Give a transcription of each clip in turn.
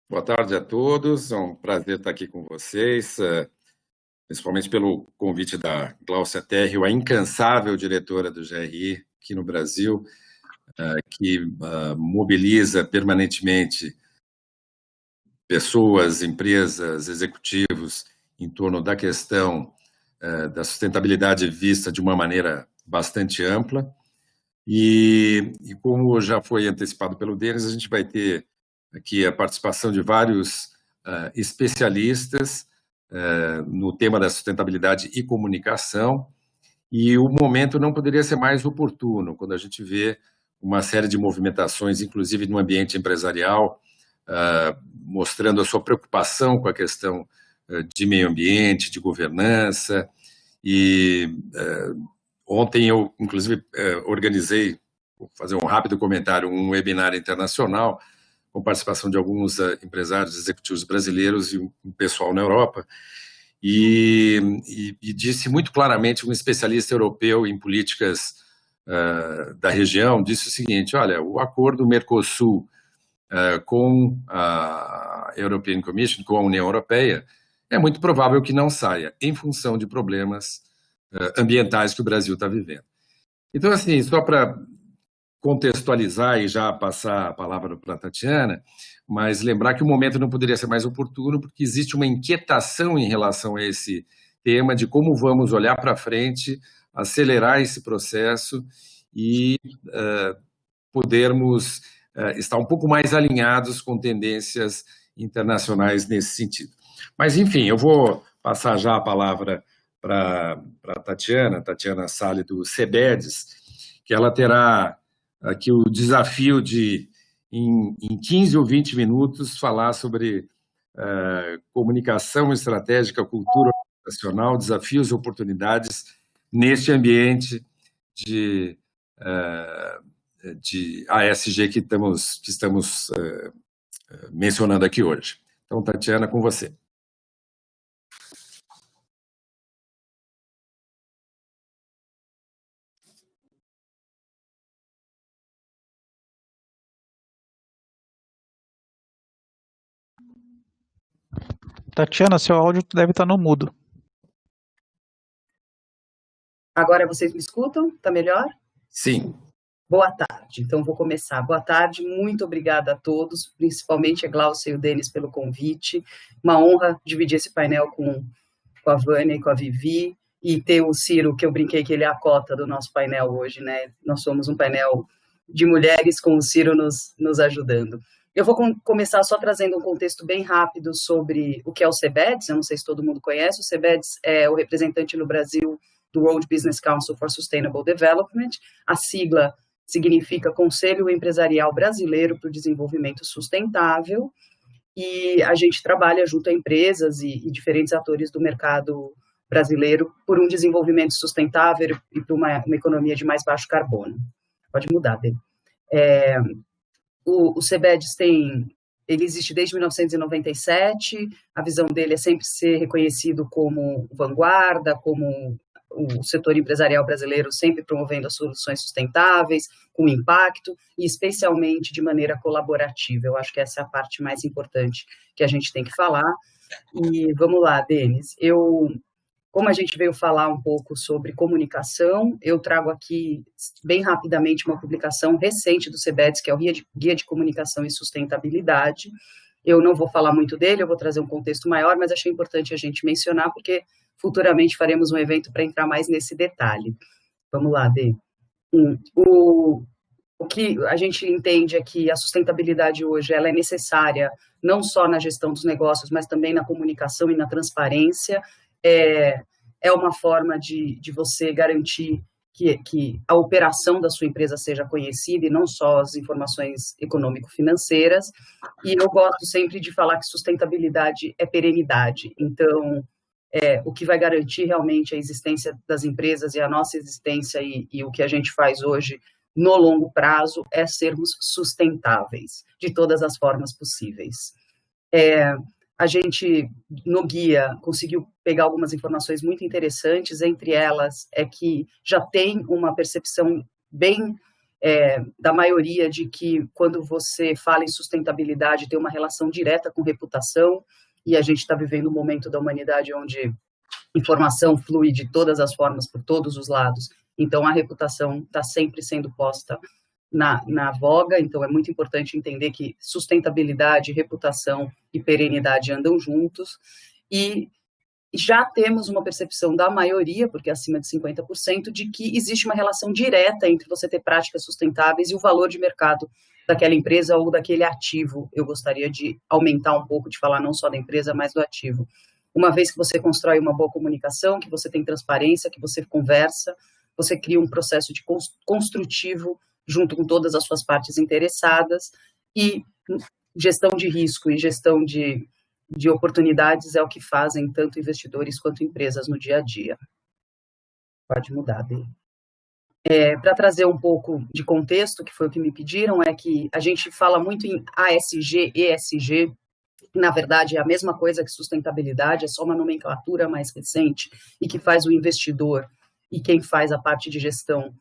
Boa tarde a todos, é um prazer estar aqui com vocês, principalmente pelo convite da Gláucia Terrio, a incansável diretora do GRI aqui no Brasil, que mobiliza permanentemente pessoas, empresas, executivos em torno da questão da sustentabilidade vista de uma maneira bastante ampla. E como já foi antecipado pelo Denis, a gente vai ter aqui a participação de vários especialistas no tema da sustentabilidade e comunicação, e o momento não poderia ser mais oportuno, quando a gente vê uma série de movimentações, inclusive no ambiente empresarial, mostrando a sua preocupação com a questão de meio ambiente, de governança, e ontem eu, inclusive, organizei, vou fazer um rápido comentário, um webinar internacional com participação de alguns empresários executivos brasileiros e um pessoal na Europa, e disse muito claramente, um especialista europeu em políticas da região, disse o seguinte: olha, o acordo Mercosul com a European Commission, com a União Europeia, é muito provável que não saia, em função de problemas ambientais que o Brasil está vivendo. Então, assim, só para contextualizar e já passar a palavra para a Tatiana, mas lembrar que o momento não poderia ser mais oportuno, porque existe uma inquietação em relação a esse tema de como vamos olhar para frente, acelerar esse processo e podermos estar um pouco mais alinhados com tendências internacionais nesse sentido. Mas, enfim, eu vou passar já a palavra para a Tatiana Salles, do CEBEDES, que ela terá aqui o desafio de, em 15 ou 20 minutos, falar sobre comunicação estratégica, cultura organizacional, desafios e oportunidades neste ambiente de ASG que estamos mencionando aqui hoje. Então, Tatiana, com você. Tatiana, seu áudio deve estar no mudo. Agora vocês me escutam? Está melhor? Sim. Boa tarde. Então, vou começar. Boa tarde, muito obrigada a todos, principalmente a Gláucia e o Denis pelo convite. Uma honra dividir esse painel com a Vânia e com a Vivi, e ter o Ciro, que eu brinquei que ele é a cota do nosso painel hoje, né? Nós somos um painel de mulheres com o Ciro nos ajudando. Eu vou começar só trazendo um contexto bem rápido sobre o que é o CEBEDES. Eu não sei se todo mundo conhece. O CEBEDES é o representante no Brasil do World Business Council for Sustainable Development. A sigla significa Conselho Empresarial Brasileiro para o Desenvolvimento Sustentável, e a gente trabalha junto a empresas e diferentes atores do mercado brasileiro por um desenvolvimento sustentável e por uma economia de mais baixo carbono. Pode mudar, Bê. O CEBEDES ele existe desde 1997, a visão dele é sempre ser reconhecido como vanguarda, como o setor empresarial brasileiro sempre promovendo as soluções sustentáveis, com impacto, e especialmente de maneira colaborativa. Eu acho que essa é a parte mais importante que a gente tem que falar. E vamos lá, Denis. Como a gente veio falar um pouco sobre comunicação, eu trago aqui, bem rapidamente, uma publicação recente do CEBEDES, que é o Guia de Comunicação e Sustentabilidade. Eu não vou falar muito dele, eu vou trazer um contexto maior, mas achei importante a gente mencionar, porque futuramente faremos um evento para entrar mais nesse detalhe. Vamos lá, Dê. O que a gente entende é que a sustentabilidade hoje ela é necessária não só na gestão dos negócios, mas também na comunicação e na transparência. É uma forma de você garantir que a operação da sua empresa seja conhecida e não só as informações econômico-financeiras. E eu gosto sempre de falar que sustentabilidade é perenidade. Então, o que vai garantir realmente a existência das empresas e a nossa existência e o que a gente faz hoje no longo prazo é sermos sustentáveis de todas as formas possíveis. A gente, no guia, conseguiu pegar algumas informações muito interessantes, entre elas é que já tem uma percepção bem da maioria de que quando você fala em sustentabilidade tem uma relação direta com reputação, e a gente está vivendo um momento da humanidade onde informação flui de todas as formas, por todos os lados, então a reputação está sempre sendo posta na voga, então é muito importante entender que sustentabilidade, reputação e perenidade andam juntos, e já temos uma percepção da maioria, porque acima de 50%, de que existe uma relação direta entre você ter práticas sustentáveis e o valor de mercado daquela empresa ou daquele ativo. Eu gostaria de aumentar um pouco, de falar não só da empresa, mas do ativo. Uma vez que você constrói uma boa comunicação, que você tem transparência, que você conversa, você cria um processo de construtivo junto com todas as suas partes interessadas, e gestão de risco e gestão de oportunidades é o que fazem tanto investidores quanto empresas no dia a dia. Pode mudar, Dê. Para trazer um pouco de contexto, que foi o que me pediram, é que a gente fala muito em ASG, ESG, que na verdade é a mesma coisa que sustentabilidade, é só uma nomenclatura mais recente, e que faz o investidor e quem faz a parte de gestão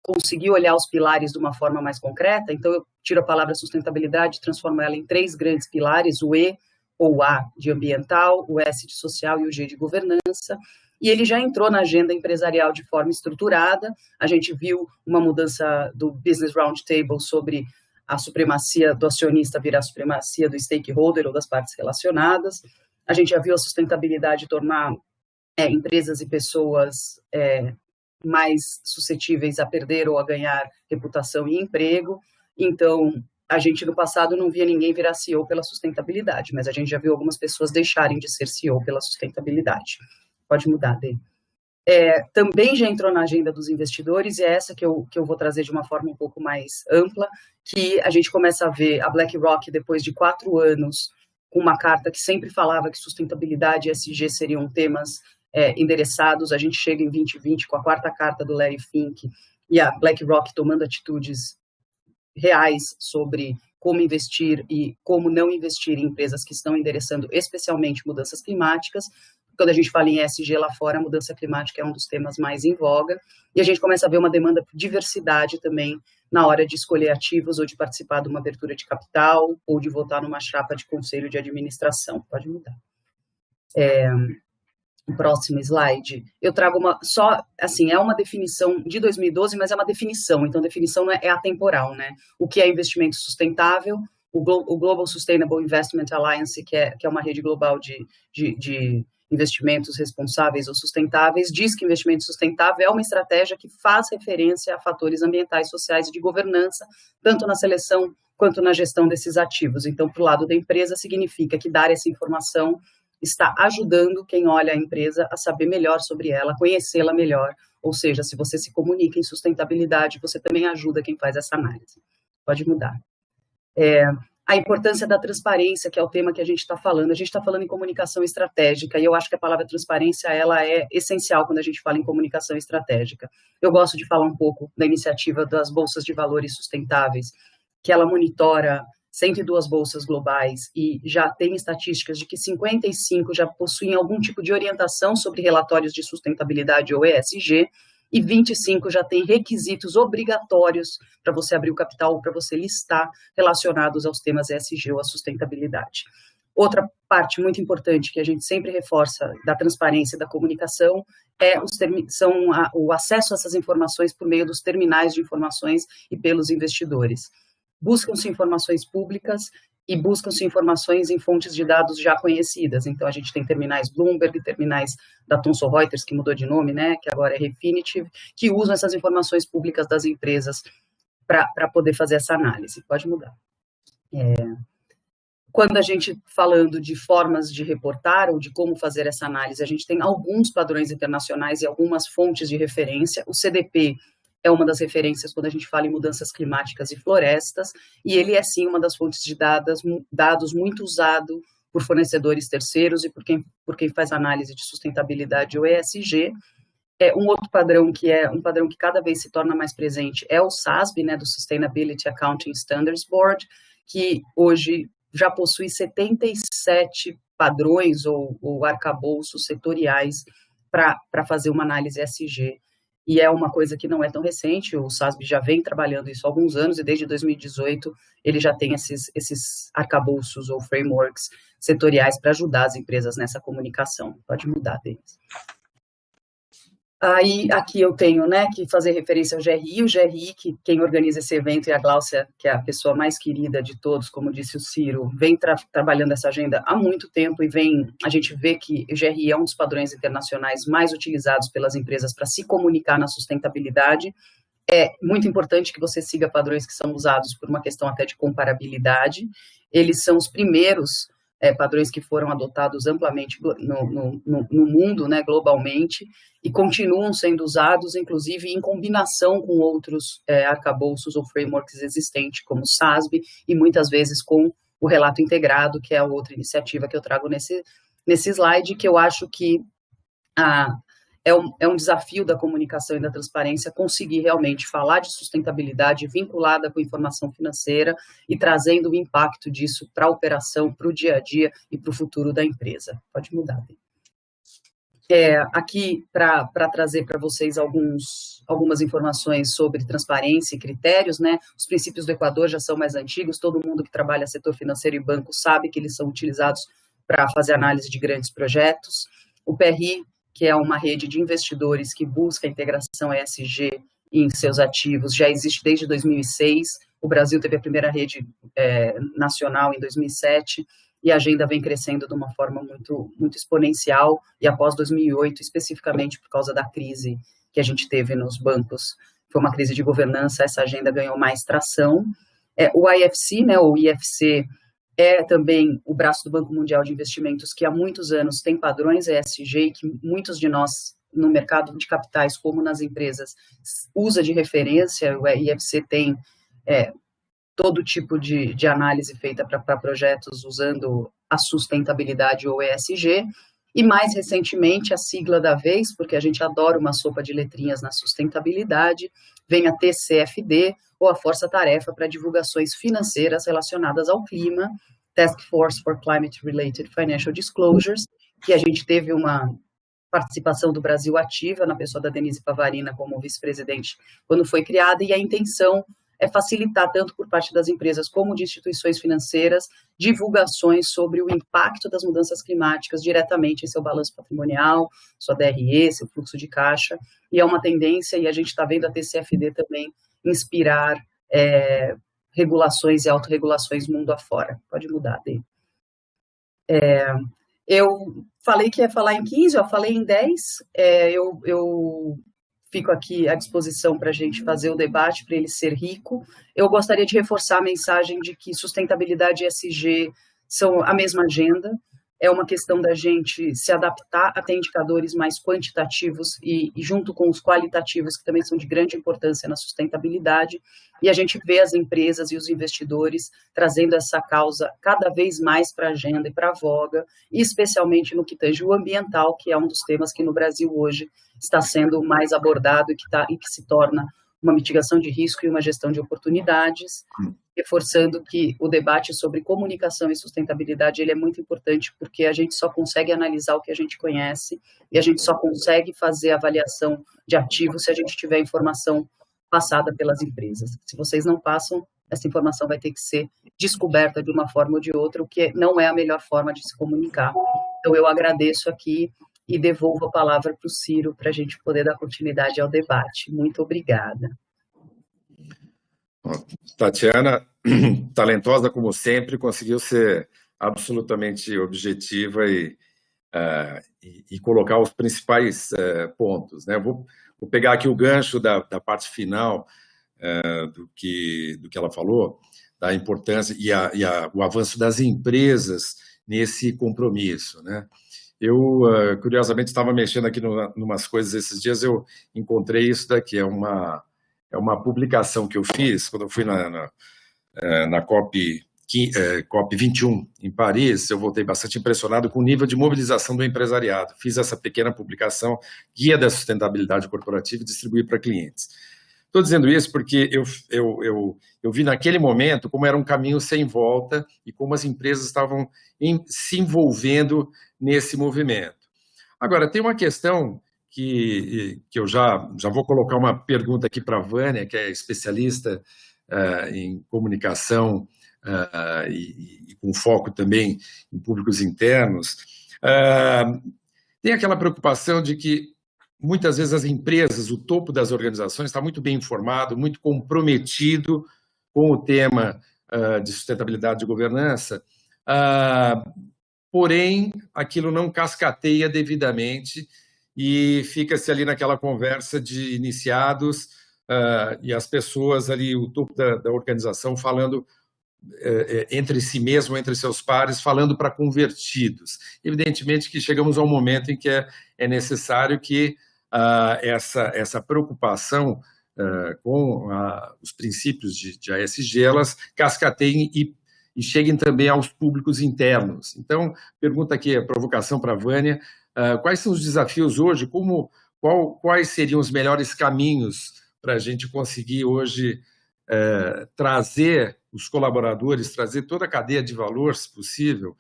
conseguir olhar os pilares de uma forma mais concreta. Então eu tiro a palavra sustentabilidade e transformo ela em 3 grandes pilares, o E, ou A de ambiental, o S de social e o G de governança, e ele já entrou na agenda empresarial de forma estruturada. A gente viu uma mudança do Business Roundtable sobre a supremacia do acionista virar a supremacia do stakeholder ou das partes relacionadas. A gente já viu a sustentabilidade tornar empresas e pessoas mais suscetíveis a perder ou a ganhar reputação e emprego. Então, a gente no passado não via ninguém virar CEO pela sustentabilidade, mas a gente já viu algumas pessoas deixarem de ser CEO pela sustentabilidade. Pode mudar, Dê. Também já entrou na agenda dos investidores, e é essa que eu vou trazer de uma forma um pouco mais ampla, que a gente começa a ver a BlackRock, depois de 4 anos, com uma carta que sempre falava que sustentabilidade e ESG seriam temas endereçados. A gente chega em 2020 com a 4ª carta do Larry Fink, e a BlackRock tomando atitudes reais sobre como investir e como não investir em empresas que estão endereçando especialmente mudanças climáticas. Quando a gente fala em ESG lá fora, a mudança climática é um dos temas mais em voga, e a gente começa a ver uma demanda por diversidade também na hora de escolher ativos ou de participar de uma abertura de capital ou de votar numa chapa de conselho de administração. Pode mudar. O próximo slide, eu trago é uma definição de 2012, mas é uma definição, então definição é atemporal, né? O que é investimento sustentável? O Global Sustainable Investment Alliance, que é uma rede global de investimentos responsáveis ou sustentáveis, diz que investimento sustentável é uma estratégia que faz referência a fatores ambientais, sociais e de governança, tanto na seleção quanto na gestão desses ativos. Então, para o lado da empresa, significa que dar essa informação está ajudando quem olha a empresa a saber melhor sobre ela, conhecê-la melhor. Ou seja, se você se comunica em sustentabilidade, você também ajuda quem faz essa análise. Pode mudar. A importância da transparência, que é o tema que a gente está falando. A gente está falando em comunicação estratégica, e eu acho que a palavra transparência ela é essencial quando a gente fala em comunicação estratégica. Eu gosto de falar um pouco da iniciativa das Bolsas de Valores Sustentáveis, que ela monitora 102 bolsas globais e já tem estatísticas de que 55 já possuem algum tipo de orientação sobre relatórios de sustentabilidade ou ESG, e 25 já tem requisitos obrigatórios para você abrir o capital ou para você listar relacionados aos temas ESG ou à sustentabilidade. Outra parte muito importante que a gente sempre reforça da transparência e da comunicação é o acesso a essas informações por meio dos terminais de informações e pelos investidores. Buscam-se informações públicas e buscam-se informações em fontes de dados já conhecidas. Então, a gente tem terminais Bloomberg, terminais da Thomson Reuters, que mudou de nome, né, que agora é Refinitiv, que usam essas informações públicas das empresas para poder fazer essa análise. Pode mudar. Quando a gente falando de formas de reportar ou de como fazer essa análise, a gente tem alguns padrões internacionais e algumas fontes de referência. O CDP é uma das referências quando a gente fala em mudanças climáticas e florestas, e ele é, sim, uma das fontes de dados muito usado por fornecedores terceiros e por quem faz análise de sustentabilidade ou ESG. Um outro padrão que é um padrão que cada vez se torna mais presente é o SASB, né, do Sustainability Accounting Standards Board, que hoje já possui 77 padrões ou arcabouços setoriais para fazer uma análise ESG. e é uma coisa que não é tão recente, o SASB já vem trabalhando isso há alguns anos, e desde 2018 ele já tem esses arcabouços ou frameworks setoriais para ajudar as empresas nessa comunicação. Pode mudar, Denis. Aí, aqui eu tenho, né, que fazer referência ao GRI, o GRI, que quem organiza esse evento, e a Gláucia, que é a pessoa mais querida de todos, como disse o Ciro, vem trabalhando essa agenda há muito tempo, e a gente vê que o GRI é um dos padrões internacionais mais utilizados pelas empresas para se comunicar na sustentabilidade. É muito importante que você siga padrões que são usados por uma questão até de comparabilidade. Eles são os primeiros padrões que foram adotados amplamente no mundo, né, globalmente, e continuam sendo usados, inclusive, em combinação com outros arcabouços ou frameworks existentes, como o SASB, e muitas vezes com o relato integrado, que é a outra iniciativa que eu trago nesse slide, que eu acho que é um desafio da comunicação e da transparência conseguir realmente falar de sustentabilidade vinculada com informação financeira e trazendo o impacto disso para a operação, para o dia a dia e para o futuro da empresa. Pode mudar. Aqui, para trazer para vocês algumas informações sobre transparência e critérios, né? Os princípios do Equador já são mais antigos, todo mundo que trabalha setor financeiro e banco sabe que eles são utilizados para fazer análise de grandes projetos. O PRI, que é uma rede de investidores que busca a integração ESG em seus ativos, já existe desde 2006. O Brasil teve a primeira rede nacional em 2007, e a agenda vem crescendo de uma forma muito, muito exponencial, e após 2008, especificamente por causa da crise que a gente teve nos bancos, foi uma crise de governança, essa agenda ganhou mais tração. O IFC, né, o IFC, é também o braço do Banco Mundial de Investimentos, que há muitos anos tem padrões ESG, que muitos de nós, no mercado de capitais, como nas empresas, usa de referência. O IFC tem todo tipo de análise feita para projetos usando a sustentabilidade ou ESG, e mais recentemente, a sigla da vez, porque a gente adora uma sopa de letrinhas na sustentabilidade, vem a TCFD, ou a Força Tarefa para Divulgações Financeiras Relacionadas ao Clima, Task Force for Climate Related Financial Disclosures, que a gente teve uma participação do Brasil ativa, na pessoa da Denise Pavarina como vice-presidente, quando foi criada, e a intenção é facilitar, tanto por parte das empresas como de instituições financeiras, divulgações sobre o impacto das mudanças climáticas diretamente em seu balanço patrimonial, sua DRE, seu fluxo de caixa, e é uma tendência, e a gente está vendo a TCFD também inspirar regulações e autorregulações mundo afora. Pode mudar, Dê. Eu falei que ia falar em 15, eu falei em 10, eu fico aqui à disposição para a gente fazer o debate, para ele ser rico. Eu gostaria de reforçar a mensagem de que sustentabilidade e ESG são a mesma agenda. É uma questão da gente se adaptar a ter indicadores mais quantitativos e junto com os qualitativos, que também são de grande importância na sustentabilidade, e a gente vê as empresas e os investidores trazendo essa causa cada vez mais para a agenda e para a voga, e especialmente no que tange o ambiental, que é um dos temas que no Brasil hoje está sendo mais abordado e que se torna uma mitigação de risco e uma gestão de oportunidades, reforçando que o debate sobre comunicação e sustentabilidade ele é muito importante, porque a gente só consegue analisar o que a gente conhece e a gente só consegue fazer avaliação de ativos se a gente tiver informação passada pelas empresas. Se vocês não passam, essa informação vai ter que ser descoberta de uma forma ou de outra, o que não é a melhor forma de se comunicar. Então, eu agradeço aqui e devolvo a palavra para o Ciro para a gente poder dar continuidade ao debate. Muito obrigada. Tatiana, talentosa como sempre, conseguiu ser absolutamente objetiva e colocar os principais pontos, né? Vou pegar aqui o gancho da parte final do que ela falou, da importância o avanço das empresas nesse compromisso, né? Eu, curiosamente, estava mexendo aqui numas coisas esses dias, eu encontrei isso daqui, é uma publicação que eu fiz quando eu fui na COP21 em Paris. Eu voltei bastante impressionado com o nível de mobilização do empresariado. Fiz essa pequena publicação, Guia da Sustentabilidade Corporativa, e distribuí para clientes. Estou dizendo isso porque eu vi naquele momento como era um caminho sem volta e como as empresas estavam se envolvendo nesse movimento. Agora, tem uma questão que eu já vou colocar uma pergunta aqui para a Vânia, que é especialista em comunicação e com foco também em públicos internos. Tem aquela preocupação de que muitas vezes as empresas, o topo das organizações, está muito bem informado, muito comprometido com o tema de sustentabilidade de governança, porém, aquilo não cascateia devidamente e fica-se ali naquela conversa de iniciados e as pessoas ali, o topo da organização, falando entre si mesmo, entre seus pares, falando para convertidos. Evidentemente que chegamos ao momento em que é necessário que essa preocupação com os princípios de ASG, elas cascateiem e cheguem também aos públicos internos. Então, pergunta aqui, a provocação para a Vânia, quais são os desafios hoje, quais seriam os melhores caminhos para a gente conseguir hoje trazer os colaboradores, trazer toda a cadeia de valor, se possível,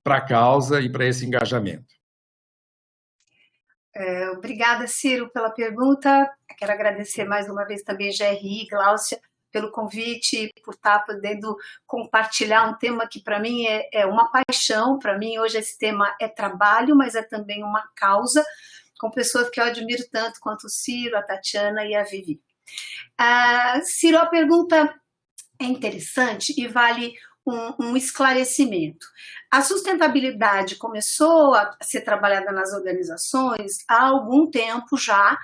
para a causa e para esse engajamento? Obrigada, Ciro, pela pergunta. Quero agradecer mais uma vez também GRI, Gláucia, pelo convite, por estar podendo compartilhar um tema que para mim é uma paixão. Para mim hoje esse tema é trabalho, mas é também uma causa, com pessoas que eu admiro tanto quanto o Ciro, a Tatiana e a Vivi. Ciro, a pergunta é interessante e vale um esclarecimento. A sustentabilidade começou a ser trabalhada nas organizações há algum tempo já,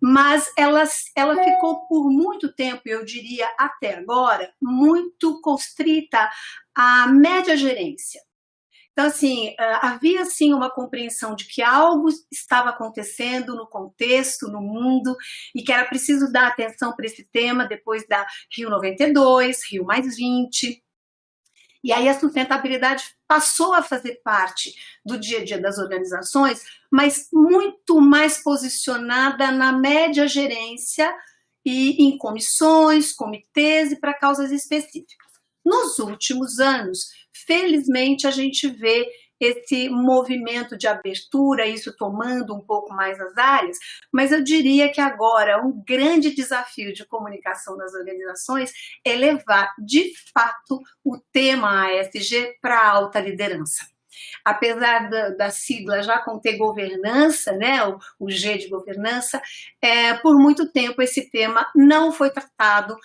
mas ela ficou por muito tempo, eu diria até agora, muito constrita à média gerência. Então, assim, havia, sim, uma compreensão de que algo estava acontecendo no contexto, no mundo, e que era preciso dar atenção para esse tema depois da Rio 92, Rio mais 20. E aí a sustentabilidade passou a fazer parte do dia a dia das organizações, mas muito mais posicionada na média gerência e em comissões, comitês e para causas específicas. Nos últimos anos, felizmente, a gente vê esse movimento de abertura, isso tomando um pouco mais as áreas, mas eu diria que agora um grande desafio de comunicação das organizações é levar, de fato, o tema ASG para a alta liderança. Apesar da sigla já conter governança, né, o G de governança, por muito tempo esse tema não foi tratado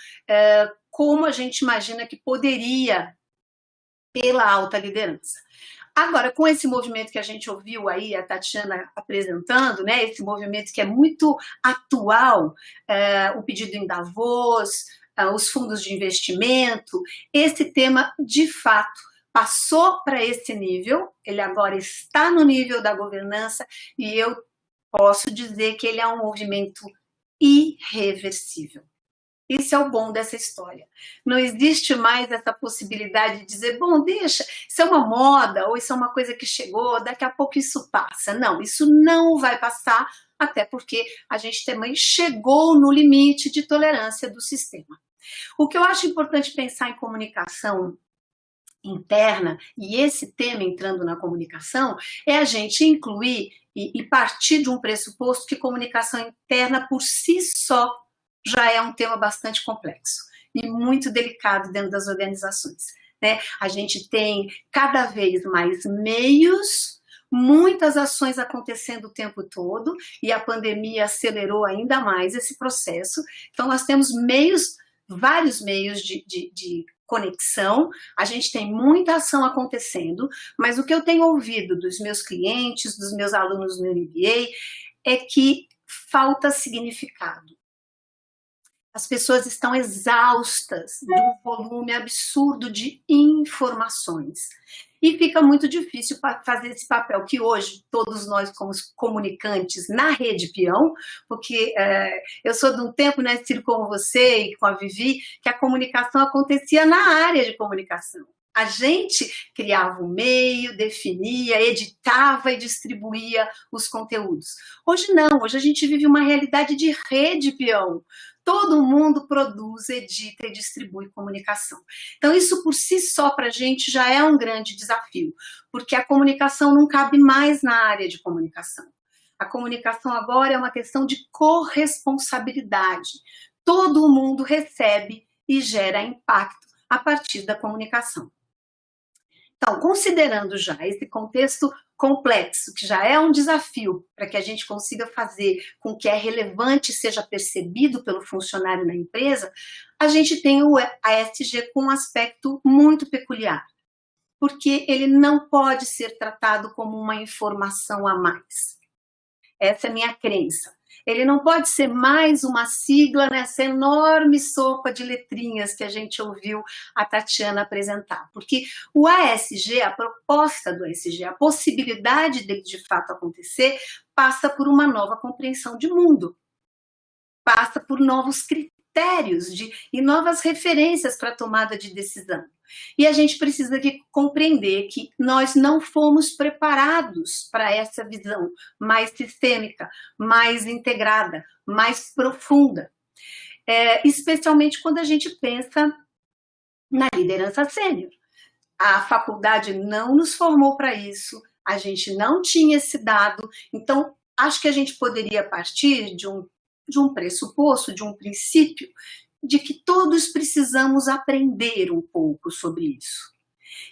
como a gente imagina que poderia pela alta liderança. Agora, com esse movimento que a gente ouviu aí, a Tatiana apresentando, né, esse movimento que é muito atual, o pedido em Davos, os fundos de investimento, esse tema, de fato, passou para esse nível, ele agora está no nível da governança e eu posso dizer que ele é um movimento irreversível. Isso é o bom dessa história. Não existe mais essa possibilidade de dizer, bom, deixa, isso é uma moda, ou isso é uma coisa que chegou, daqui a pouco isso passa. Não, isso não vai passar, até porque a gente também chegou no limite de tolerância do sistema. O que eu acho importante pensar em comunicação interna, e esse tema entrando na comunicação, é a gente incluir e partir de um pressuposto que comunicação interna por si só já é um tema bastante complexo e muito delicado dentro das organizações, né? A gente tem cada vez mais meios, muitas ações acontecendo o tempo todo e a pandemia acelerou ainda mais esse processo. Então nós temos meios, vários meios de conexão, a gente tem muita ação acontecendo, mas o que eu tenho ouvido dos meus clientes, dos meus alunos no MBA, é que falta significado. As pessoas estão exaustas de um volume absurdo de informações. E fica muito difícil fazer esse papel que hoje todos nós como comunicantes na Rede Peão, porque eu sou de um tempo, né, Ciro, como você e com a Vivi, que a comunicação acontecia na área de comunicação. A gente criava um meio, definia, editava e distribuía os conteúdos. Hoje não, hoje a gente vive uma realidade de Rede Peão. Todo mundo produz, edita e distribui comunicação. Então isso por si só para a gente já é um grande desafio, porque a comunicação não cabe mais na área de comunicação. A comunicação agora é uma questão de corresponsabilidade. Todo mundo recebe e gera impacto a partir da comunicação. Então, considerando já esse contexto complexo, que já é um desafio para que a gente consiga fazer com que é relevante seja percebido pelo funcionário na empresa, a gente tem o ASG com um aspecto muito peculiar, porque ele não pode ser tratado como uma informação a mais. Essa é a minha crença. Ele não pode ser mais uma sigla nessa enorme sopa de letrinhas que a gente ouviu a Tatiana apresentar. Porque o ASG, a proposta do ASG, a possibilidade dele de fato acontecer, passa por uma nova compreensão de mundo. Passa por novos critérios e novas referências para a tomada de decisão. E a gente precisa compreender que nós não fomos preparados para essa visão mais sistêmica, mais integrada, mais profunda. Especialmente quando a gente pensa na liderança sênior. A faculdade não nos formou para isso, a gente não tinha esse dado, então acho que a gente poderia partir de um pressuposto, de um princípio, de que todos precisamos aprender um pouco sobre isso.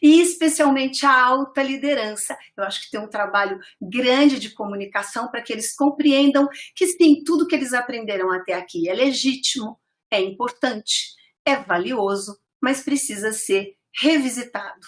E especialmente a alta liderança. Eu acho que tem um trabalho grande de comunicação para que eles compreendam que sim, tudo que eles aprenderam até aqui é legítimo, é importante, é valioso, mas precisa ser revisitado.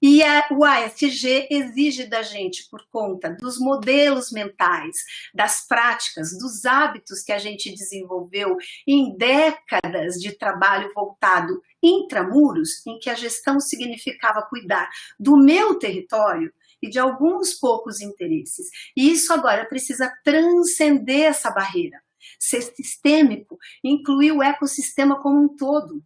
E o ASG exige da gente, por conta dos modelos mentais, das práticas, dos hábitos que a gente desenvolveu em décadas de trabalho voltado intramuros, em que a gestão significava cuidar do meu território e de alguns poucos interesses. E isso agora precisa transcender essa barreira, ser sistêmico, incluir o ecossistema como um todo.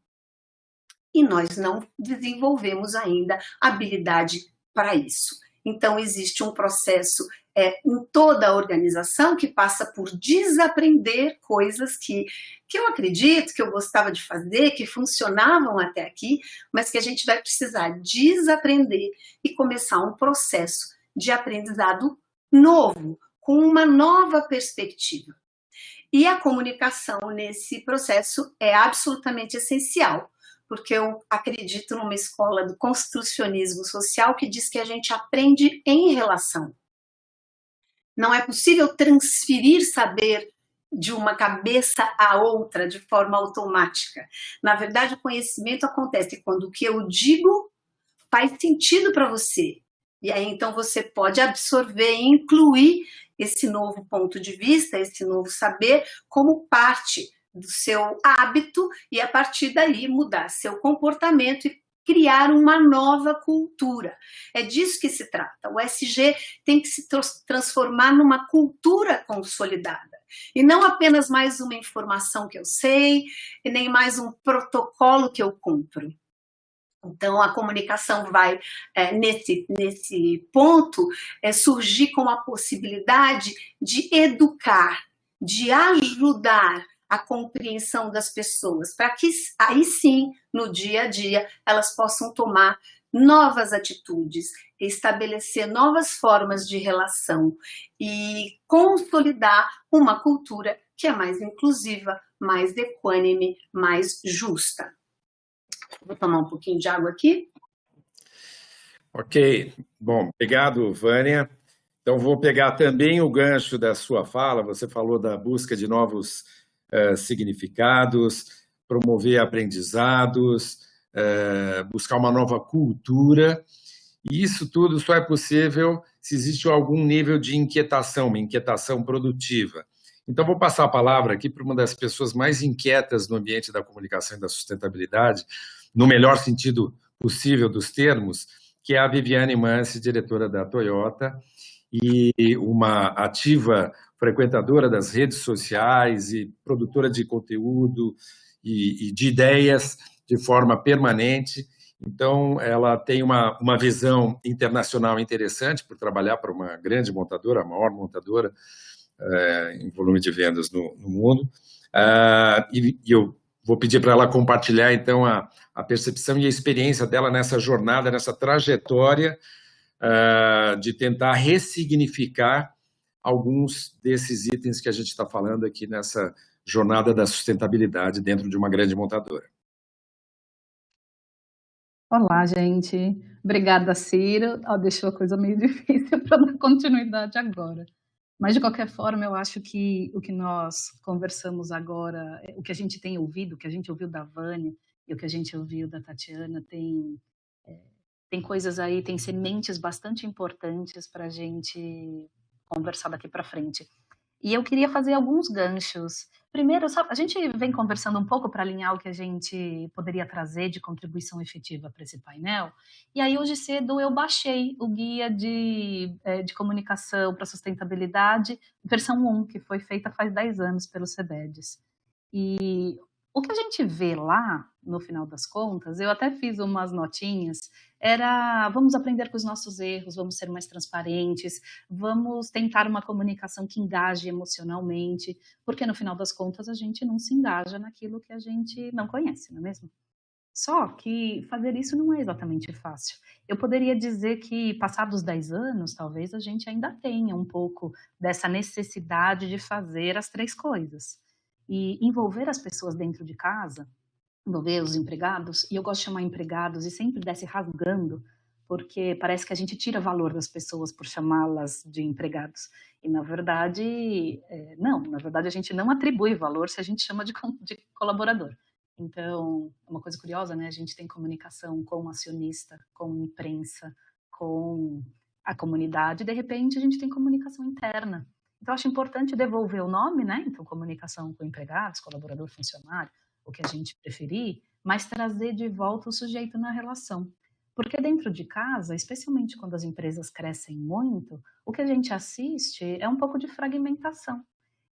E nós não desenvolvemos ainda habilidade para isso. Então, existe um processo em toda a organização que passa por desaprender coisas que eu acredito, que eu gostava de fazer, que funcionavam até aqui, mas que a gente vai precisar desaprender e começar um processo de aprendizado novo, com uma nova perspectiva. E a comunicação nesse processo é absolutamente essencial, porque eu acredito numa escola do construcionismo social que diz que a gente aprende em relação. Não é possível transferir saber de uma cabeça a outra de forma automática. Na verdade, o conhecimento acontece quando o que eu digo faz sentido para você. E aí, então, você pode absorver e incluir esse novo ponto de vista, esse novo saber, como parte do seu hábito e, a partir daí, mudar seu comportamento e criar uma nova cultura. É disso que se trata. O SG tem que se transformar numa cultura consolidada. E não apenas mais uma informação que eu sei, e nem mais um protocolo que eu cumpro. Então, a comunicação vai, nesse ponto, surgir com a possibilidade de educar, de ajudar a compreensão das pessoas, para que aí sim, no dia a dia, elas possam tomar novas atitudes, estabelecer novas formas de relação e consolidar uma cultura que é mais inclusiva, mais equânime, mais justa. Vou tomar um pouquinho de água aqui. Ok, bom, obrigado, Vânia. Então, vou pegar também o gancho da sua fala, você falou da busca de novos significados, promover aprendizados, buscar uma nova cultura, e isso tudo só é possível se existe algum nível de inquietação, uma inquietação produtiva. Então, vou passar a palavra aqui para uma das pessoas mais inquietas no ambiente da comunicação e da sustentabilidade, no melhor sentido possível dos termos, que é a Viviane Mansi, diretora da Toyota, e uma ativa frequentadora das redes sociais e produtora de conteúdo e de ideias de forma permanente. Então, ela tem uma visão internacional interessante por trabalhar para uma grande montadora, a maior montadora em volume de vendas no mundo. E eu vou pedir para ela compartilhar, então, a percepção e a experiência dela nessa jornada, nessa trajetória de tentar ressignificar alguns desses itens que a gente está falando aqui nessa jornada da sustentabilidade dentro de uma grande montadora. Olá, gente. Obrigada, Ciro. Deixou a coisa meio difícil para dar continuidade agora. Mas, de qualquer forma, eu acho que o que nós conversamos agora, o que a gente tem ouvido, o que a gente ouviu da Vânia e o que a gente ouviu da Tatiana, tem coisas aí, tem sementes bastante importantes para a gente conversar daqui para frente. E eu queria fazer alguns ganchos. Primeiro, sabe, a gente vem conversando um pouco para alinhar o que a gente poderia trazer de contribuição efetiva para esse painel. E aí, hoje cedo, eu baixei o guia de comunicação para sustentabilidade, versão 1, que foi feita faz 10 anos pelo CEBEDES. E o que a gente vê lá, no final das contas, eu até fiz umas notinhas, era vamos aprender com os nossos erros, vamos ser mais transparentes, vamos tentar uma comunicação que engaje emocionalmente, porque no final das contas a gente não se engaja naquilo que a gente não conhece, não é mesmo? Só que fazer isso não é exatamente fácil. Eu poderia dizer que, passados 10 anos, talvez a gente ainda tenha um pouco dessa necessidade de fazer as 3 coisas. E envolver as pessoas dentro de casa, envolver os empregados, e eu gosto de chamar empregados e sempre desce rasgando, porque parece que a gente tira valor das pessoas por chamá-las de empregados. E, na verdade, não. Na verdade, a gente não atribui valor se a gente chama de colaborador. Então, é uma coisa curiosa, né? A gente tem comunicação com o acionista, com a imprensa, com a comunidade, e, de repente, a gente tem comunicação interna. Então, acho importante devolver o nome, né? Então, comunicação com empregados, colaborador, funcionário, o que a gente preferir, mas trazer de volta o sujeito na relação. Porque dentro de casa, especialmente quando as empresas crescem muito, o que a gente assiste é um pouco de fragmentação.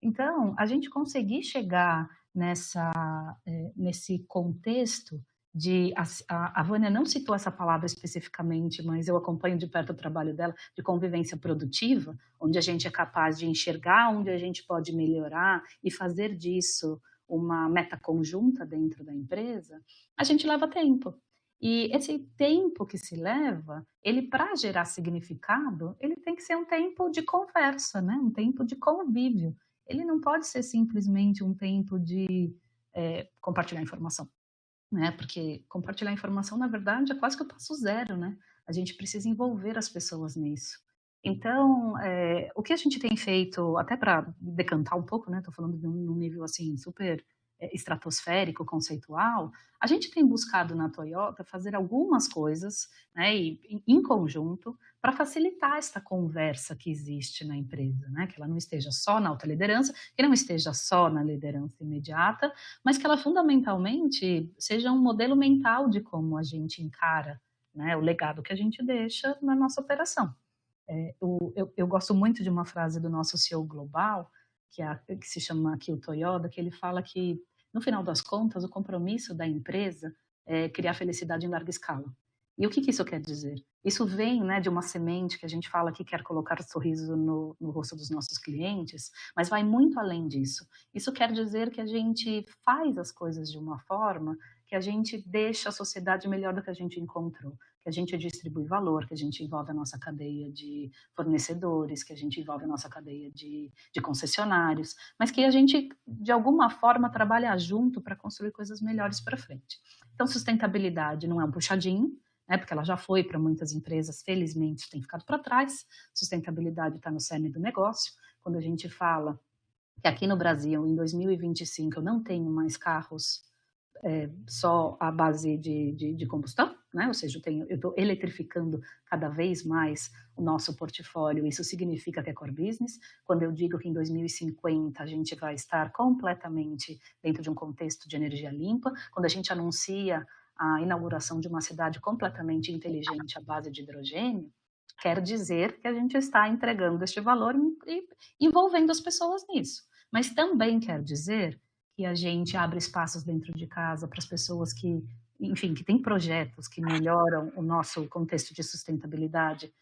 Então, a gente conseguir chegar nesse contexto de... A Vânia não citou essa palavra especificamente, mas eu acompanho de perto o trabalho dela, de convivência produtiva, onde a gente é capaz de enxergar onde a gente pode melhorar e fazer disso uma meta conjunta dentro da empresa, a gente leva tempo. E esse tempo que se leva, ele, para gerar significado, ele tem que ser um tempo de conversa, né? Um tempo de convívio. Ele não pode ser simplesmente um tempo de compartilhar informação, né? Porque compartilhar informação, na verdade, é quase que o passo zero, né? A gente precisa envolver as pessoas nisso. Então, o que a gente tem feito, até para decantar um pouco, né? Estou falando de um nível assim super estratosférico, conceitual, a gente tem buscado na Toyota fazer algumas coisas, né, e, em conjunto, para facilitar esta conversa que existe na empresa, né, que ela não esteja só na alta liderança, que não esteja só na liderança imediata, mas que ela fundamentalmente seja um modelo mental de como a gente encara, né, o legado que a gente deixa na nossa operação. Eu gosto muito de uma frase do nosso CEO global, que se chama Akio Toyoda, que ele fala que, no final das contas, o compromisso da empresa é criar felicidade em larga escala. E o que isso quer dizer? Isso vem, né, de uma semente que a gente fala que quer colocar sorriso no rosto dos nossos clientes, mas vai muito além disso. Isso quer dizer que a gente faz as coisas de uma forma que a gente deixa a sociedade melhor do que a gente encontrou, que a gente distribui valor, que a gente envolve a nossa cadeia de fornecedores, que a gente envolve a nossa cadeia de concessionários, mas que a gente, de alguma forma, trabalha junto para construir coisas melhores para frente. Então, sustentabilidade não é um puxadinho, né, porque ela já foi para muitas empresas, felizmente tem ficado para trás. Sustentabilidade está no cerne do negócio. Quando a gente fala que aqui no Brasil, em 2025, eu não tenho mais carros só à base de combustão, né? Ou seja, eu estou eletrificando cada vez mais o nosso portfólio, isso significa que é core business. Quando eu digo que em 2050 a gente vai estar completamente dentro de um contexto de energia limpa, quando a gente anuncia a inauguração de uma cidade completamente inteligente à base de hidrogênio, quer dizer que a gente está entregando este valor e envolvendo as pessoas nisso. Mas também quer dizer que a gente abre espaços dentro de casa para as pessoas que, enfim, que têm projetos que melhoram o nosso contexto de sustentabilidade,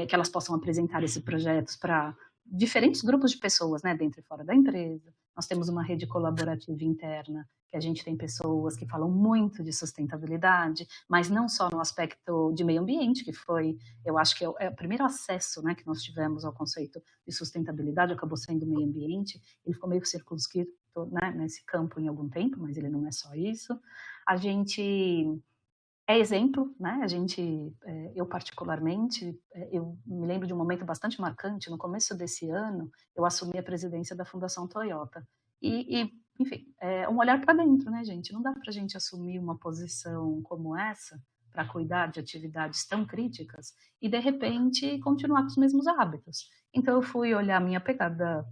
que elas possam apresentar esses projetos para diferentes grupos de pessoas, né, dentro e fora da empresa, Nós temos uma rede colaborativa interna, que a gente tem pessoas que falam muito de sustentabilidade, mas não só no aspecto de meio ambiente, que foi, eu acho que é o primeiro acesso, né, que nós tivemos ao conceito de sustentabilidade, acabou sendo meio ambiente, ele ficou meio circunscrito, né, nesse campo em algum tempo, mas ele não é só isso. A gente é exemplo, né? Eu particularmente, eu me lembro de um momento bastante marcante. No começo desse ano, eu assumi a presidência da Fundação Toyota. Enfim, é um olhar para dentro, né, gente? Não dá para a gente assumir uma posição como essa para cuidar de atividades tão críticas e, de repente, continuar com os mesmos hábitos. Então, eu fui olhar a minha pegada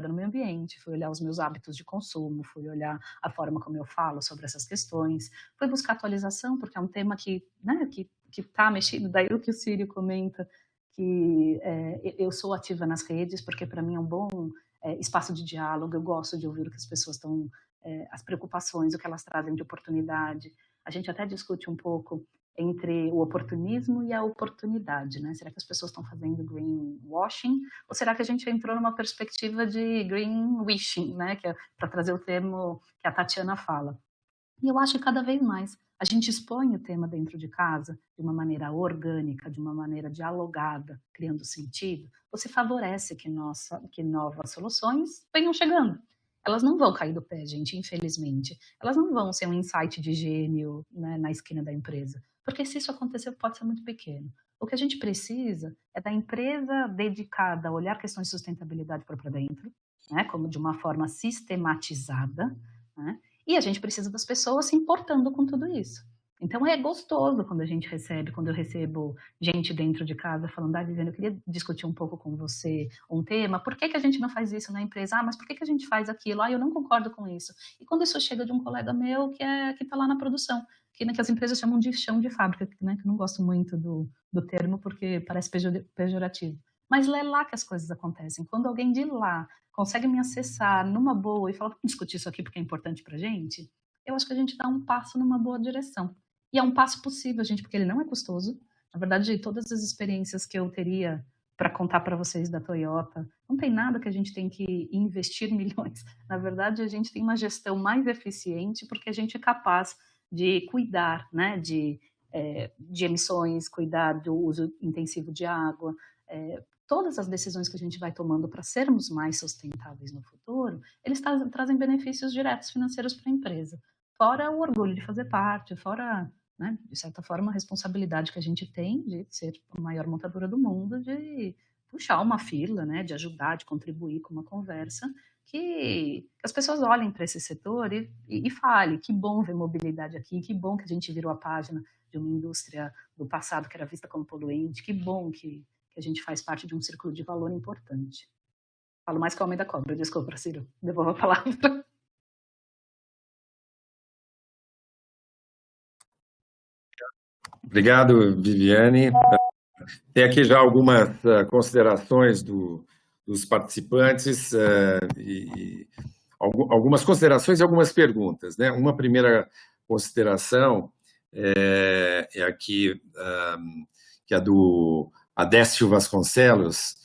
no meio ambiente, fui olhar os meus hábitos de consumo, fui olhar a forma como eu falo sobre essas questões, fui buscar atualização, porque é um tema que está mexido, daí o que o Círio comenta, que eu sou ativa nas redes, porque para mim é um bom espaço de diálogo, eu gosto de ouvir o que as pessoas estão, as preocupações, o que elas trazem de oportunidade. A gente até discute um pouco entre o oportunismo e a oportunidade, né? Será que as pessoas estão fazendo greenwashing? Ou será que a gente entrou numa perspectiva de green wishing, né? Que é para trazer o termo que a Tatiana fala. E eu acho que cada vez mais a gente expõe o tema dentro de casa de uma maneira orgânica, de uma maneira dialogada, criando sentido, você favorece que novas soluções venham chegando. Elas não vão cair do pé, gente, infelizmente. Elas não vão ser um insight de gênio, né, na esquina da empresa. Porque se isso acontecer, pode ser muito pequeno. O que a gente precisa é da empresa dedicada a olhar questões de sustentabilidade para dentro, né, como de uma forma sistematizada, né, e a gente precisa das pessoas se importando com tudo isso. Então é gostoso quando eu recebo gente dentro de casa falando, Viviane, eu queria discutir um pouco com você um tema, por que a gente não faz isso na empresa? Mas por que a gente faz aquilo? Eu não concordo com isso. E quando isso chega de um colega meu que está lá na produção, que as empresas chamam de chão de fábrica, né, que eu não gosto muito do termo porque parece pejorativo. Mas é lá que as coisas acontecem. Quando alguém de lá consegue me acessar numa boa e falar, vamos discutir isso aqui porque é importante para a gente, eu acho que a gente dá um passo numa boa direção. E é um passo possível, gente, porque ele não é custoso. Na verdade, todas as experiências que eu teria para contar para vocês da Toyota, não tem nada que a gente tem que investir milhões. Na verdade, a gente tem uma gestão mais eficiente porque a gente é capaz de cuidar, né, de emissões, cuidar do uso intensivo de água. Todas as decisões que a gente vai tomando para sermos mais sustentáveis no futuro, eles trazem benefícios diretos financeiros para a empresa. Fora o orgulho de fazer parte, fora, né, de certa forma, a responsabilidade que a gente tem de ser a maior montadora do mundo, de puxar uma fila, né, de ajudar, de contribuir com uma conversa, que as pessoas olhem para esse setor e falem, que bom ver mobilidade aqui, que bom que a gente virou a página de uma indústria do passado que era vista como poluente, que bom que a gente faz parte de um círculo de valor importante. Falo mais que o homem da cobra, desculpa, Ciro, devolvo a palavra. Obrigado, Viviane. Tem aqui já algumas considerações dos participantes e algumas considerações e algumas perguntas, né? Uma primeira consideração é aqui, que é do Adécio Vasconcelos.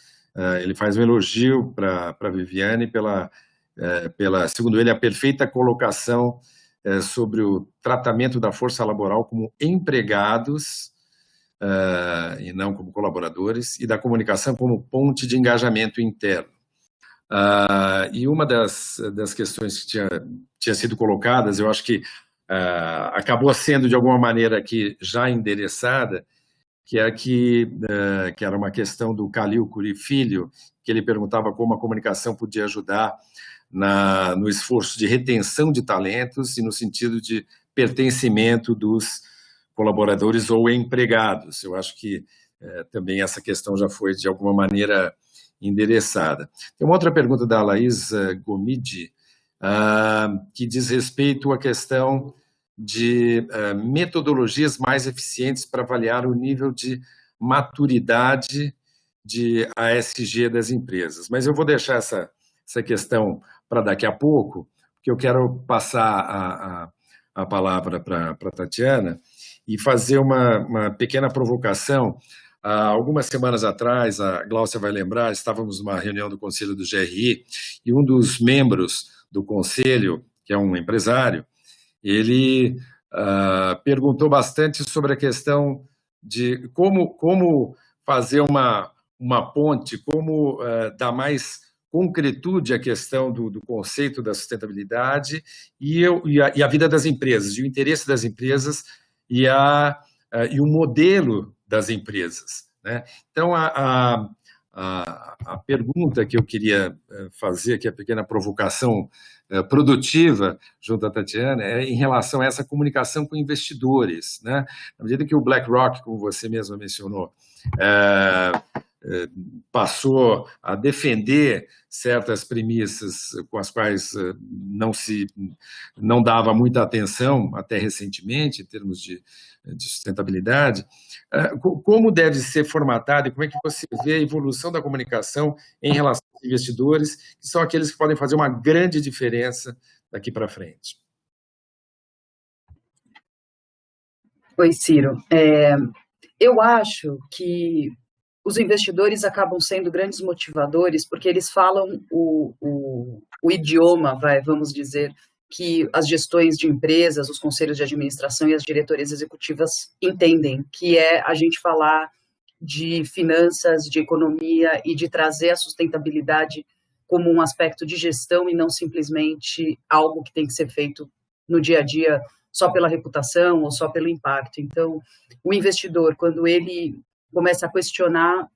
Ele faz um elogio para a Viviane pela, segundo ele, a perfeita colocação sobre o tratamento da força laboral como empregados e não como colaboradores, e da comunicação como ponte de engajamento interno. E uma das questões que tinha sido colocadas, eu acho que acabou sendo, de alguma maneira, aqui já endereçada, que era uma questão do Calil Curi Filho, que ele perguntava como a comunicação podia ajudar no esforço de retenção de talentos e no sentido de pertencimento dos colaboradores ou empregados. Eu acho que também essa questão já foi, de alguma maneira, endereçada. Tem uma outra pergunta da Laís Gomidi, que diz respeito à questão de metodologias mais eficientes para avaliar o nível de maturidade de ASG das empresas. Mas eu vou deixar essa questão para daqui a pouco, porque eu quero passar a palavra para a Tatiana e fazer uma pequena provocação Há algumas semanas atrás, a Gláucia vai lembrar, estávamos numa reunião do Conselho do GRI e um dos membros do Conselho, que é um empresário, ele perguntou bastante sobre a questão de como fazer uma ponte, como dar mais concretude à questão do conceito da sustentabilidade e a vida das empresas, e o interesse das empresas e o modelo das empresas, né? Então, a pergunta que eu queria fazer, que é a pequena provocação produtiva junto à Tatiana, é em relação a essa comunicação com investidores, né? Na medida que o BlackRock, como você mesma mencionou, passou a defender certas premissas com as quais não dava muita atenção até recentemente, em termos de sustentabilidade, como deve ser formatado e como é que você vê a evolução da comunicação em relação aos investidores, que são aqueles que podem fazer uma grande diferença daqui para frente? Oi, Ciro. Eu acho que os investidores acabam sendo grandes motivadores porque eles falam o idioma, vamos dizer, que as gestões de empresas, os conselhos de administração e as diretorias executivas entendem, que é a gente falar de finanças, de economia e de trazer a sustentabilidade como um aspecto de gestão e não simplesmente algo que tem que ser feito no dia a dia só pela reputação ou só pelo impacto. Então, o investidor, quando ele começa a questionar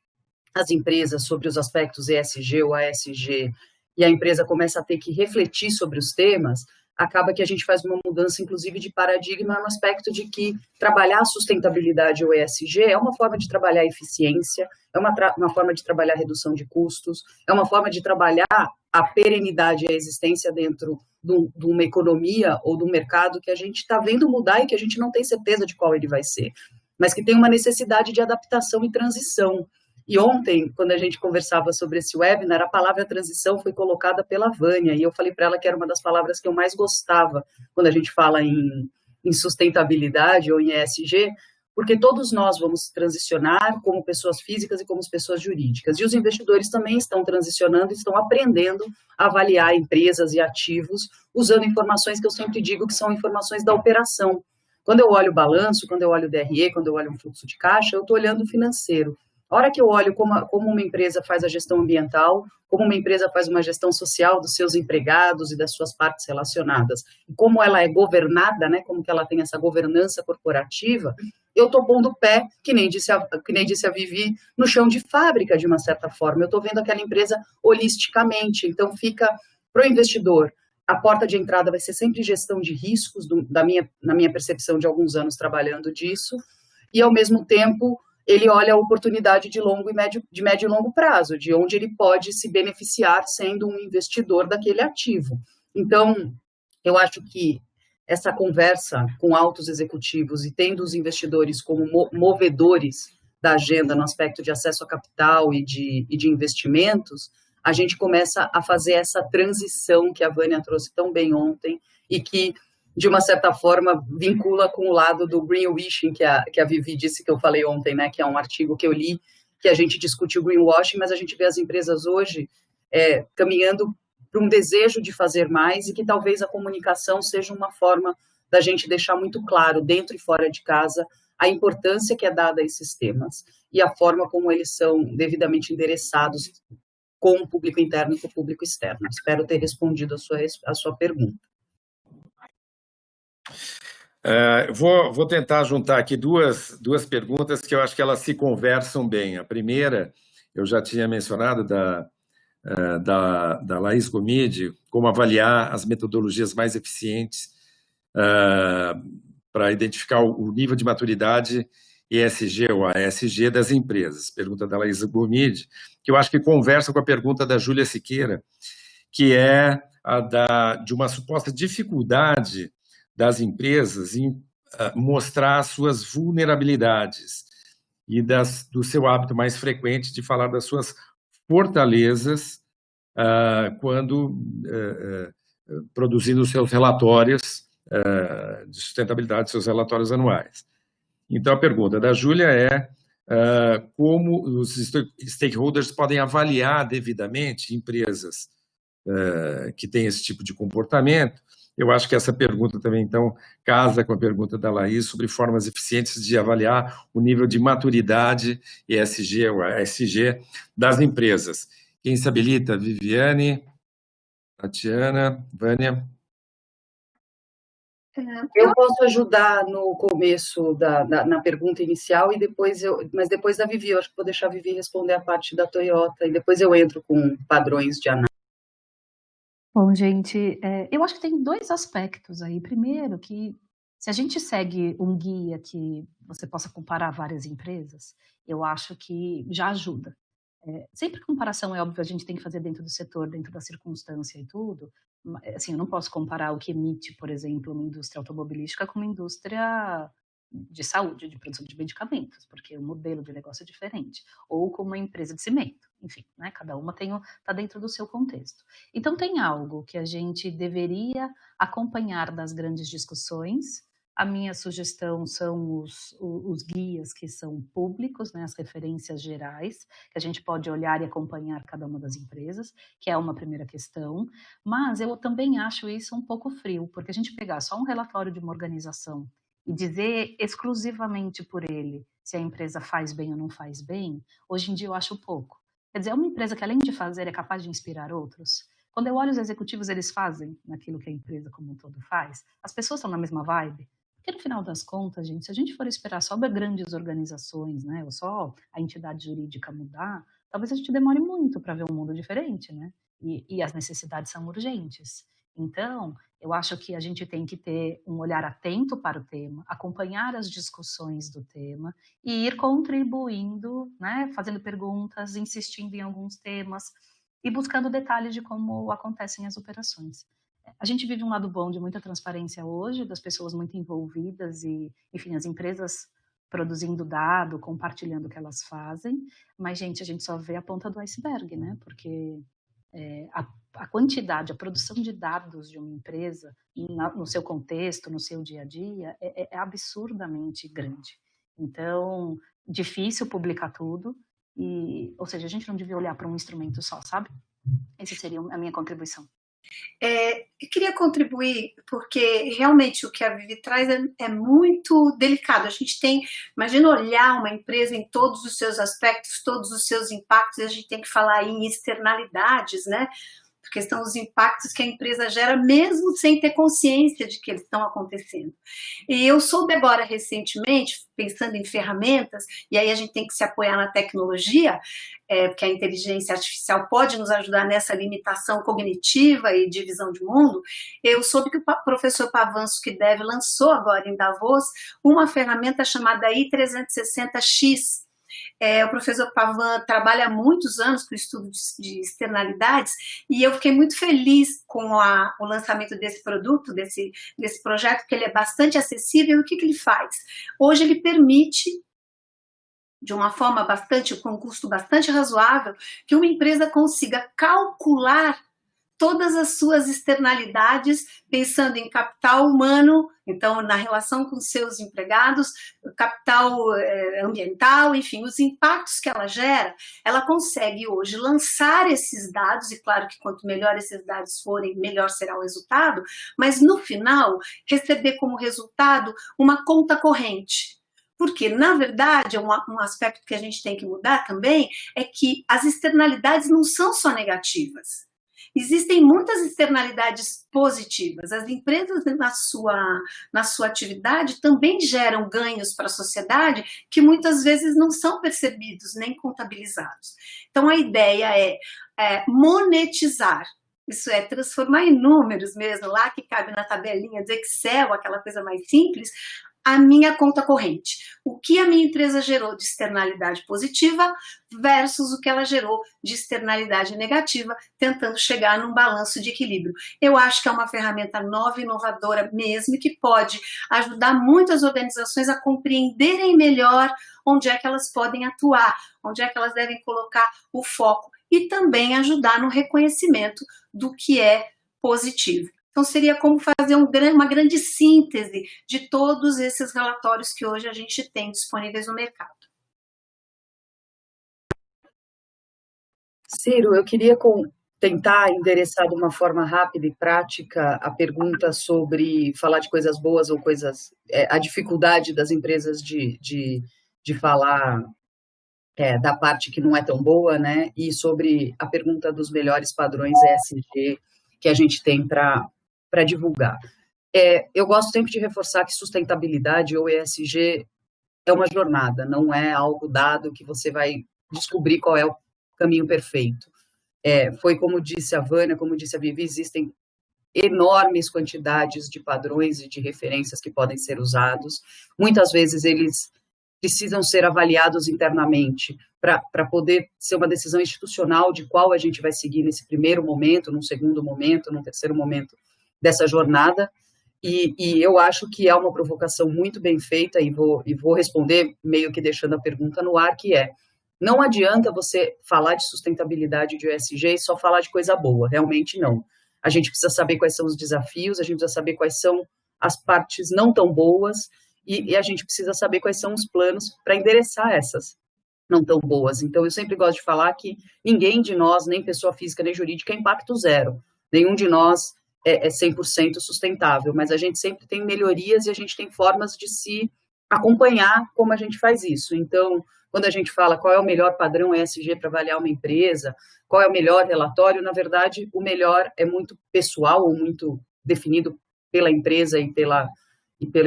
as empresas sobre os aspectos ESG ou ASG, e a empresa começa a ter que refletir sobre os temas, acaba que a gente faz uma mudança, inclusive, de paradigma no aspecto de que trabalhar a sustentabilidade ou ESG é uma forma de trabalhar eficiência, é uma forma de trabalhar redução de custos, é uma forma de trabalhar a perenidade e a existência dentro de uma economia ou do mercado que a gente está vendo mudar e que a gente não tem certeza de qual ele vai ser, mas que tem uma necessidade de adaptação e transição. E ontem, quando a gente conversava sobre esse webinar, a palavra transição foi colocada pela Vânia, e eu falei para ela que era uma das palavras que eu mais gostava quando a gente fala em sustentabilidade ou em ESG, porque todos nós vamos transicionar como pessoas físicas e como pessoas jurídicas. E os investidores também estão transicionando, estão aprendendo a avaliar empresas e ativos, usando informações que eu sempre digo que são informações da operação. Quando eu olho o balanço, quando eu olho o DRE, quando eu olho um fluxo de caixa, eu estou olhando o financeiro. A hora que eu olho como uma empresa faz a gestão ambiental, como uma empresa faz uma gestão social dos seus empregados e das suas partes relacionadas, e como ela é governada, né, como que ela tem essa governança corporativa, eu estou pondo o pé, que nem disse a Vivi, no chão de fábrica, de uma certa forma. Eu estou vendo aquela empresa holisticamente. Então, fica para o investidor, a porta de entrada vai ser sempre gestão de riscos, na minha percepção de alguns anos trabalhando disso, e, ao mesmo tempo, ele olha a oportunidade de médio e longo prazo, de onde ele pode se beneficiar sendo um investidor daquele ativo. Então, eu acho que essa conversa com altos executivos e tendo os investidores como movedores da agenda no aspecto de acesso a capital e de investimentos, a gente começa a fazer essa transição que a Vânia trouxe tão bem ontem e que, de uma certa forma, vincula com o lado do greenwashing que a Vivi disse, que eu falei ontem, né, que é um artigo que eu li, que a gente discute o greenwashing, mas a gente vê as empresas hoje caminhando para um desejo de fazer mais e que talvez a comunicação seja uma forma da gente deixar muito claro, dentro e fora de casa, a importância que é dada a esses temas e a forma como eles são devidamente endereçados com o público interno e com o público externo. Espero ter respondido a sua pergunta. Vou tentar juntar aqui duas perguntas que eu acho que elas se conversam bem. A primeira, eu já tinha mencionado da Laís Gomide, como avaliar as metodologias mais eficientes para identificar o nível de maturidade ESG ou ASG das empresas. Pergunta da Laís Gomide, que eu acho que conversa com a pergunta da Júlia Siqueira, que é de uma suposta dificuldade das empresas em mostrar suas vulnerabilidades e do seu hábito mais frequente de falar das suas fortalezas quando produzindo os seus relatórios de sustentabilidade, seus relatórios anuais. Então, a pergunta da Júlia é como os stakeholders podem avaliar devidamente empresas que têm esse tipo de comportamento. Eu acho que essa pergunta também, então, casa com a pergunta da Laís sobre formas eficientes de avaliar o nível de maturidade ESG ou ASG das empresas. Quem se habilita? Viviane, Tatiana, Vânia? Eu posso ajudar no começo na pergunta inicial, mas depois da Vivi, eu acho que vou deixar a Vivi responder a parte da Toyota, e depois eu entro com padrões de análise. Bom, gente, eu acho que tem dois aspectos aí. Primeiro, que se a gente segue um guia que você possa comparar várias empresas, eu acho que já ajuda. Sempre comparação, é óbvio, a gente tem que fazer dentro do setor, dentro da circunstância e tudo. Assim, eu não posso comparar o que emite, por exemplo, uma indústria automobilística com uma indústria de saúde, de produção de medicamentos, porque o modelo de negócio é diferente, ou com uma empresa de cimento, enfim, né, cada uma está dentro do seu contexto. Então tem algo que a gente deveria acompanhar das grandes discussões. A minha sugestão são os guias que são públicos, né, as referências gerais, que a gente pode olhar e acompanhar cada uma das empresas, que é uma primeira questão, mas eu também acho isso um pouco frio, porque a gente pegar só um relatório de uma organização e dizer exclusivamente por ele se a empresa faz bem ou não faz bem, hoje em dia eu acho pouco. Quer dizer, é uma empresa que além de fazer é capaz de inspirar outros. Quando eu olho os executivos, eles fazem naquilo que a empresa como um todo faz, as pessoas estão na mesma vibe. Porque no final das contas, gente, se a gente for esperar só grandes organizações, né, ou só a entidade jurídica mudar, talvez a gente demore muito para ver um mundo diferente, né? E as necessidades são urgentes. Então, eu acho que a gente tem que ter um olhar atento para o tema, acompanhar as discussões do tema e ir contribuindo, né, fazendo perguntas, insistindo em alguns temas e buscando detalhes de como acontecem as operações. A gente vive um lado bom de muita transparência hoje, das pessoas muito envolvidas e, enfim, as empresas produzindo dado, compartilhando o que elas fazem, mas, gente, a gente só vê a ponta do iceberg, né? Porque a quantidade, a produção de dados de uma empresa no seu contexto, no seu dia a dia, é absurdamente grande. Então, difícil publicar tudo, ou seja, a gente não devia olhar para um instrumento só, sabe? Essa seria a minha contribuição. Eu queria contribuir, porque realmente o que a Vivi traz é muito delicado. A gente tem, imagina olhar uma empresa em todos os seus aspectos, todos os seus impactos, a gente tem que falar em externalidades, né? Porque são os impactos que a empresa gera mesmo sem ter consciência de que eles estão acontecendo. E eu soube agora recentemente, pensando em ferramentas, e aí a gente tem que se apoiar na tecnologia, porque a inteligência artificial pode nos ajudar nessa limitação cognitiva e de visão de mundo. Eu soube que o professor Pavan Sukhdev lançou agora em Davos uma ferramenta chamada I360X. O professor Pavan trabalha há muitos anos com o estudo de externalidades e eu fiquei muito feliz com o lançamento desse produto, desse projeto, porque ele é bastante acessível. E o que ele faz? Hoje ele permite, de uma forma com um custo bastante razoável, que uma empresa consiga calcular todas as suas externalidades, pensando em capital humano, então na relação com seus empregados, capital ambiental, enfim, os impactos que ela gera, ela consegue hoje lançar esses dados, e claro que quanto melhor esses dados forem, melhor será o resultado, mas no final, receber como resultado uma conta corrente. Porque, na verdade, um aspecto que a gente tem que mudar também é que as externalidades não são só negativas. Existem muitas externalidades positivas. As empresas, na sua atividade, também geram ganhos para a sociedade que muitas vezes não são percebidos nem contabilizados. Então, a ideia é monetizar. Isso é transformar em números mesmo, lá que cabe na tabelinha do Excel, aquela coisa mais simples, a minha conta corrente. O que a minha empresa gerou de externalidade positiva versus o que ela gerou de externalidade negativa, tentando chegar num balanço de equilíbrio. Eu acho que é uma ferramenta nova, inovadora mesmo, e que pode ajudar muitas organizações a compreenderem melhor onde é que elas podem atuar, onde é que elas devem colocar o foco, e também ajudar no reconhecimento do que é positivo. Então, seria como fazer uma grande síntese de todos esses relatórios que hoje a gente tem disponíveis no mercado. Ciro, eu queria tentar endereçar de uma forma rápida e prática a pergunta sobre falar de coisas boas ou coisas... a dificuldade das empresas de falar da parte que não é tão boa, né? E sobre a pergunta dos melhores padrões ESG que a gente tem para divulgar. Eu gosto sempre de reforçar que sustentabilidade ou ESG é uma jornada, não é algo dado que você vai descobrir qual é o caminho perfeito. Foi como disse a Vânia, como disse a Vivi, existem enormes quantidades de padrões e de referências que podem ser usados. Muitas vezes eles precisam ser avaliados internamente para poder ser uma decisão institucional de qual a gente vai seguir nesse primeiro momento, num segundo momento, num terceiro momento dessa jornada. E eu acho que é uma provocação muito bem feita e vou responder meio que deixando a pergunta no ar, que não adianta você falar de sustentabilidade de ESG e só falar de coisa boa, realmente não. A gente precisa saber quais são os desafios, a gente precisa saber quais são as partes não tão boas e a gente precisa saber quais são os planos para endereçar essas não tão boas. Então, eu sempre gosto de falar que ninguém de nós, nem pessoa física, nem jurídica, é impacto zero. Nenhum de nós é 100% sustentável, mas a gente sempre tem melhorias e a gente tem formas de se acompanhar como a gente faz isso. Então, quando a gente fala qual é o melhor padrão ESG para avaliar uma empresa, qual é o melhor relatório, na verdade, o melhor é muito pessoal ou muito definido pela empresa e pela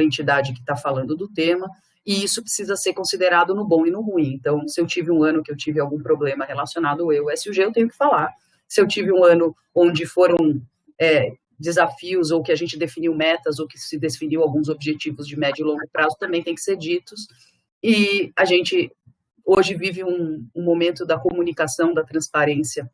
entidade que está falando do tema, e isso precisa ser considerado no bom e no ruim. Então, se eu tive um ano que eu tive algum problema relacionado ao ESG, eu tenho que falar. Se eu tive um ano onde foram desafios, ou que a gente definiu metas, ou que se definiu alguns objetivos de médio e longo prazo, também tem que ser ditos. E a gente hoje vive um momento da comunicação, da transparência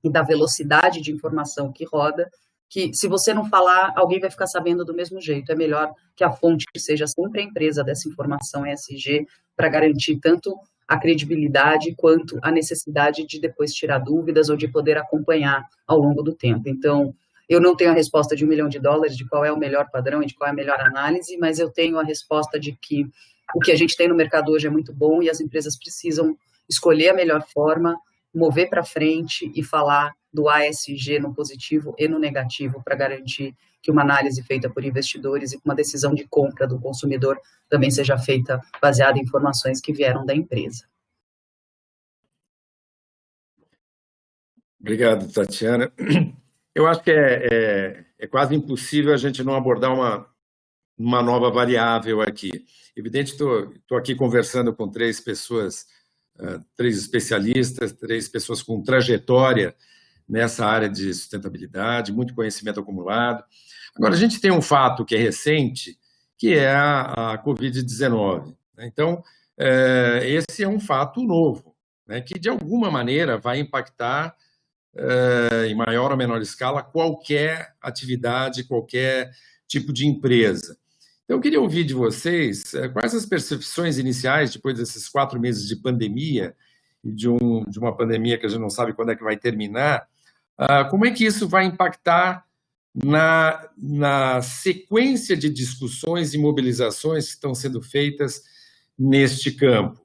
e da velocidade de informação que roda, que se você não falar, alguém vai ficar sabendo do mesmo jeito. É melhor que a fonte seja sempre a empresa dessa informação ESG, para garantir tanto a credibilidade quanto a necessidade de depois tirar dúvidas ou de poder acompanhar ao longo do tempo. Então, eu não tenho a resposta de $1 milhão de qual é o melhor padrão e de qual é a melhor análise, mas eu tenho a resposta de que o que a gente tem no mercado hoje é muito bom e as empresas precisam escolher a melhor forma, mover para frente e falar do ASG no positivo e no negativo para garantir que uma análise feita por investidores e uma decisão de compra do consumidor também seja feita baseada em informações que vieram da empresa. Obrigado, Tatiana. Eu acho que é quase impossível a gente não abordar uma nova variável aqui. Evidente, estou aqui conversando com 3 pessoas, 3 especialistas, 3 pessoas com trajetória nessa área de sustentabilidade, muito conhecimento acumulado. Agora, a gente tem um fato que é recente, que é a Covid-19. Então, esse é um fato novo, né, que de alguma maneira vai impactar em maior ou menor escala qualquer atividade, qualquer tipo de empresa. Então, eu queria ouvir de vocês quais as percepções iniciais depois desses 4 meses de pandemia e de uma pandemia que a gente não sabe quando é que vai terminar, como é que isso vai impactar na sequência de discussões e mobilizações que estão sendo feitas neste campo.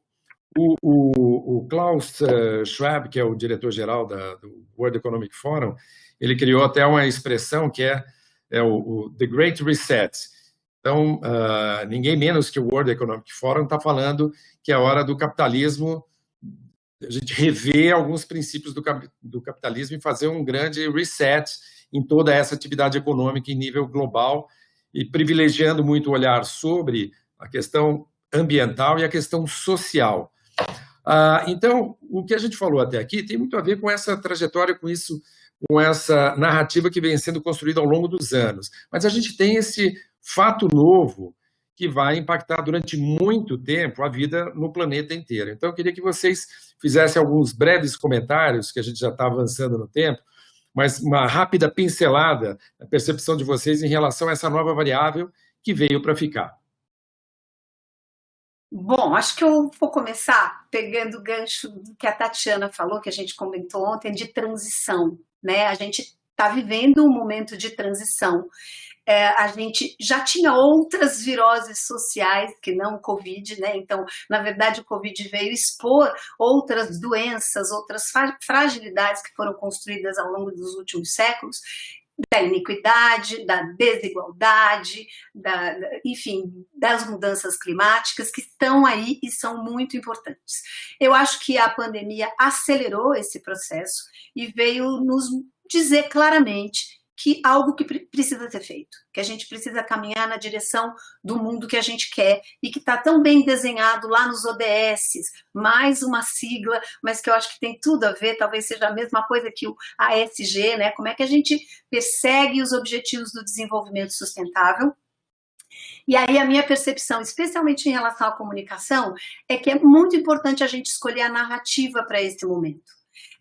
O Klaus Schwab, que é o diretor-geral do World Economic Forum, ele criou até uma expressão que é o The Great Reset. Então, ninguém menos que o World Economic Forum está falando que é a hora do capitalismo, a gente rever alguns princípios do capitalismo e fazer um grande reset em toda essa atividade econômica em nível global e privilegiando muito o olhar sobre a questão ambiental e a questão social. Então, o que a gente falou até aqui tem muito a ver com essa trajetória, com essa narrativa que vem sendo construída ao longo dos anos. Mas a gente tem esse fato novo que vai impactar durante muito tempo a vida no planeta inteiro. Então, eu queria que vocês fizessem alguns breves comentários, que a gente já está avançando no tempo, mas uma rápida pincelada da percepção de vocês em relação a essa nova variável que veio para ficar. Bom, acho que eu vou começar pegando o gancho do que a Tatiana falou, que a gente comentou ontem, de transição, né? A gente está vivendo um momento de transição. A gente já tinha outras viroses sociais que não o Covid, né? Então, na verdade, o Covid veio expor outras doenças, outras fragilidades que foram construídas ao longo dos últimos séculos, da iniquidade, da desigualdade, enfim, das mudanças climáticas que estão aí e são muito importantes. Eu acho que a pandemia acelerou esse processo e veio nos dizer claramente que algo que precisa ser feito, que a gente precisa caminhar na direção do mundo que a gente quer e que está tão bem desenhado lá nos ODS, mais uma sigla, mas que eu acho que tem tudo a ver, talvez seja a mesma coisa que o ASG, né? Como é que a gente persegue os objetivos do desenvolvimento sustentável. E aí a minha percepção, especialmente em relação à comunicação, é que é muito importante a gente escolher a narrativa para esse momento.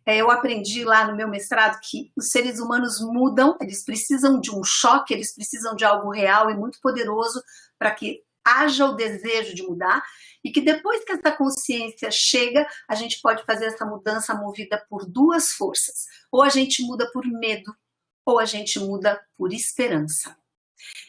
Eu aprendi lá no meu mestrado que os seres humanos mudam, eles precisam de um choque, eles precisam de algo real e muito poderoso para que haja o desejo de mudar, e que depois que essa consciência chega, a gente pode fazer essa mudança movida por duas forças. Ou a gente muda por medo, ou a gente muda por esperança.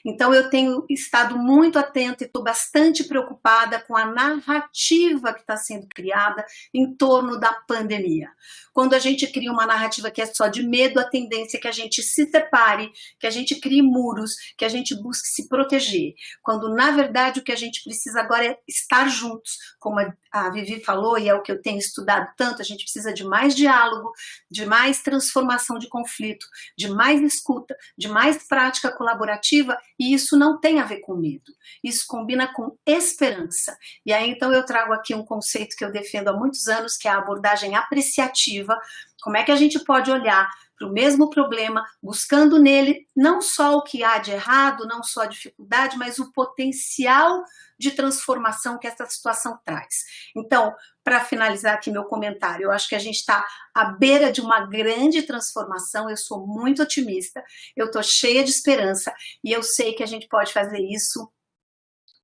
Então, eu tenho estado muito atenta e estou bastante preocupada com a narrativa que está sendo criada em torno da pandemia. Quando a gente cria uma narrativa que é só de medo, a tendência é que a gente se separe, que a gente crie muros, que a gente busque se proteger. Quando, na verdade, o que a gente precisa agora é estar juntos. Como a Vivi falou, e é o que eu tenho estudado tanto, a gente precisa de mais diálogo, de mais transformação de conflito, de mais escuta, de mais prática colaborativa. E isso não tem a ver com medo, isso combina com esperança. E aí, então, eu trago aqui um conceito que eu defendo há muitos anos, que é a abordagem apreciativa. Como é que a gente pode olhar para o mesmo problema, buscando nele não só o que há de errado, não só a dificuldade, mas o potencial de transformação que essa situação traz. Então, para finalizar aqui meu comentário, eu acho que a gente está à beira de uma grande transformação, eu sou muito otimista, eu estou cheia de esperança e eu sei que a gente pode fazer isso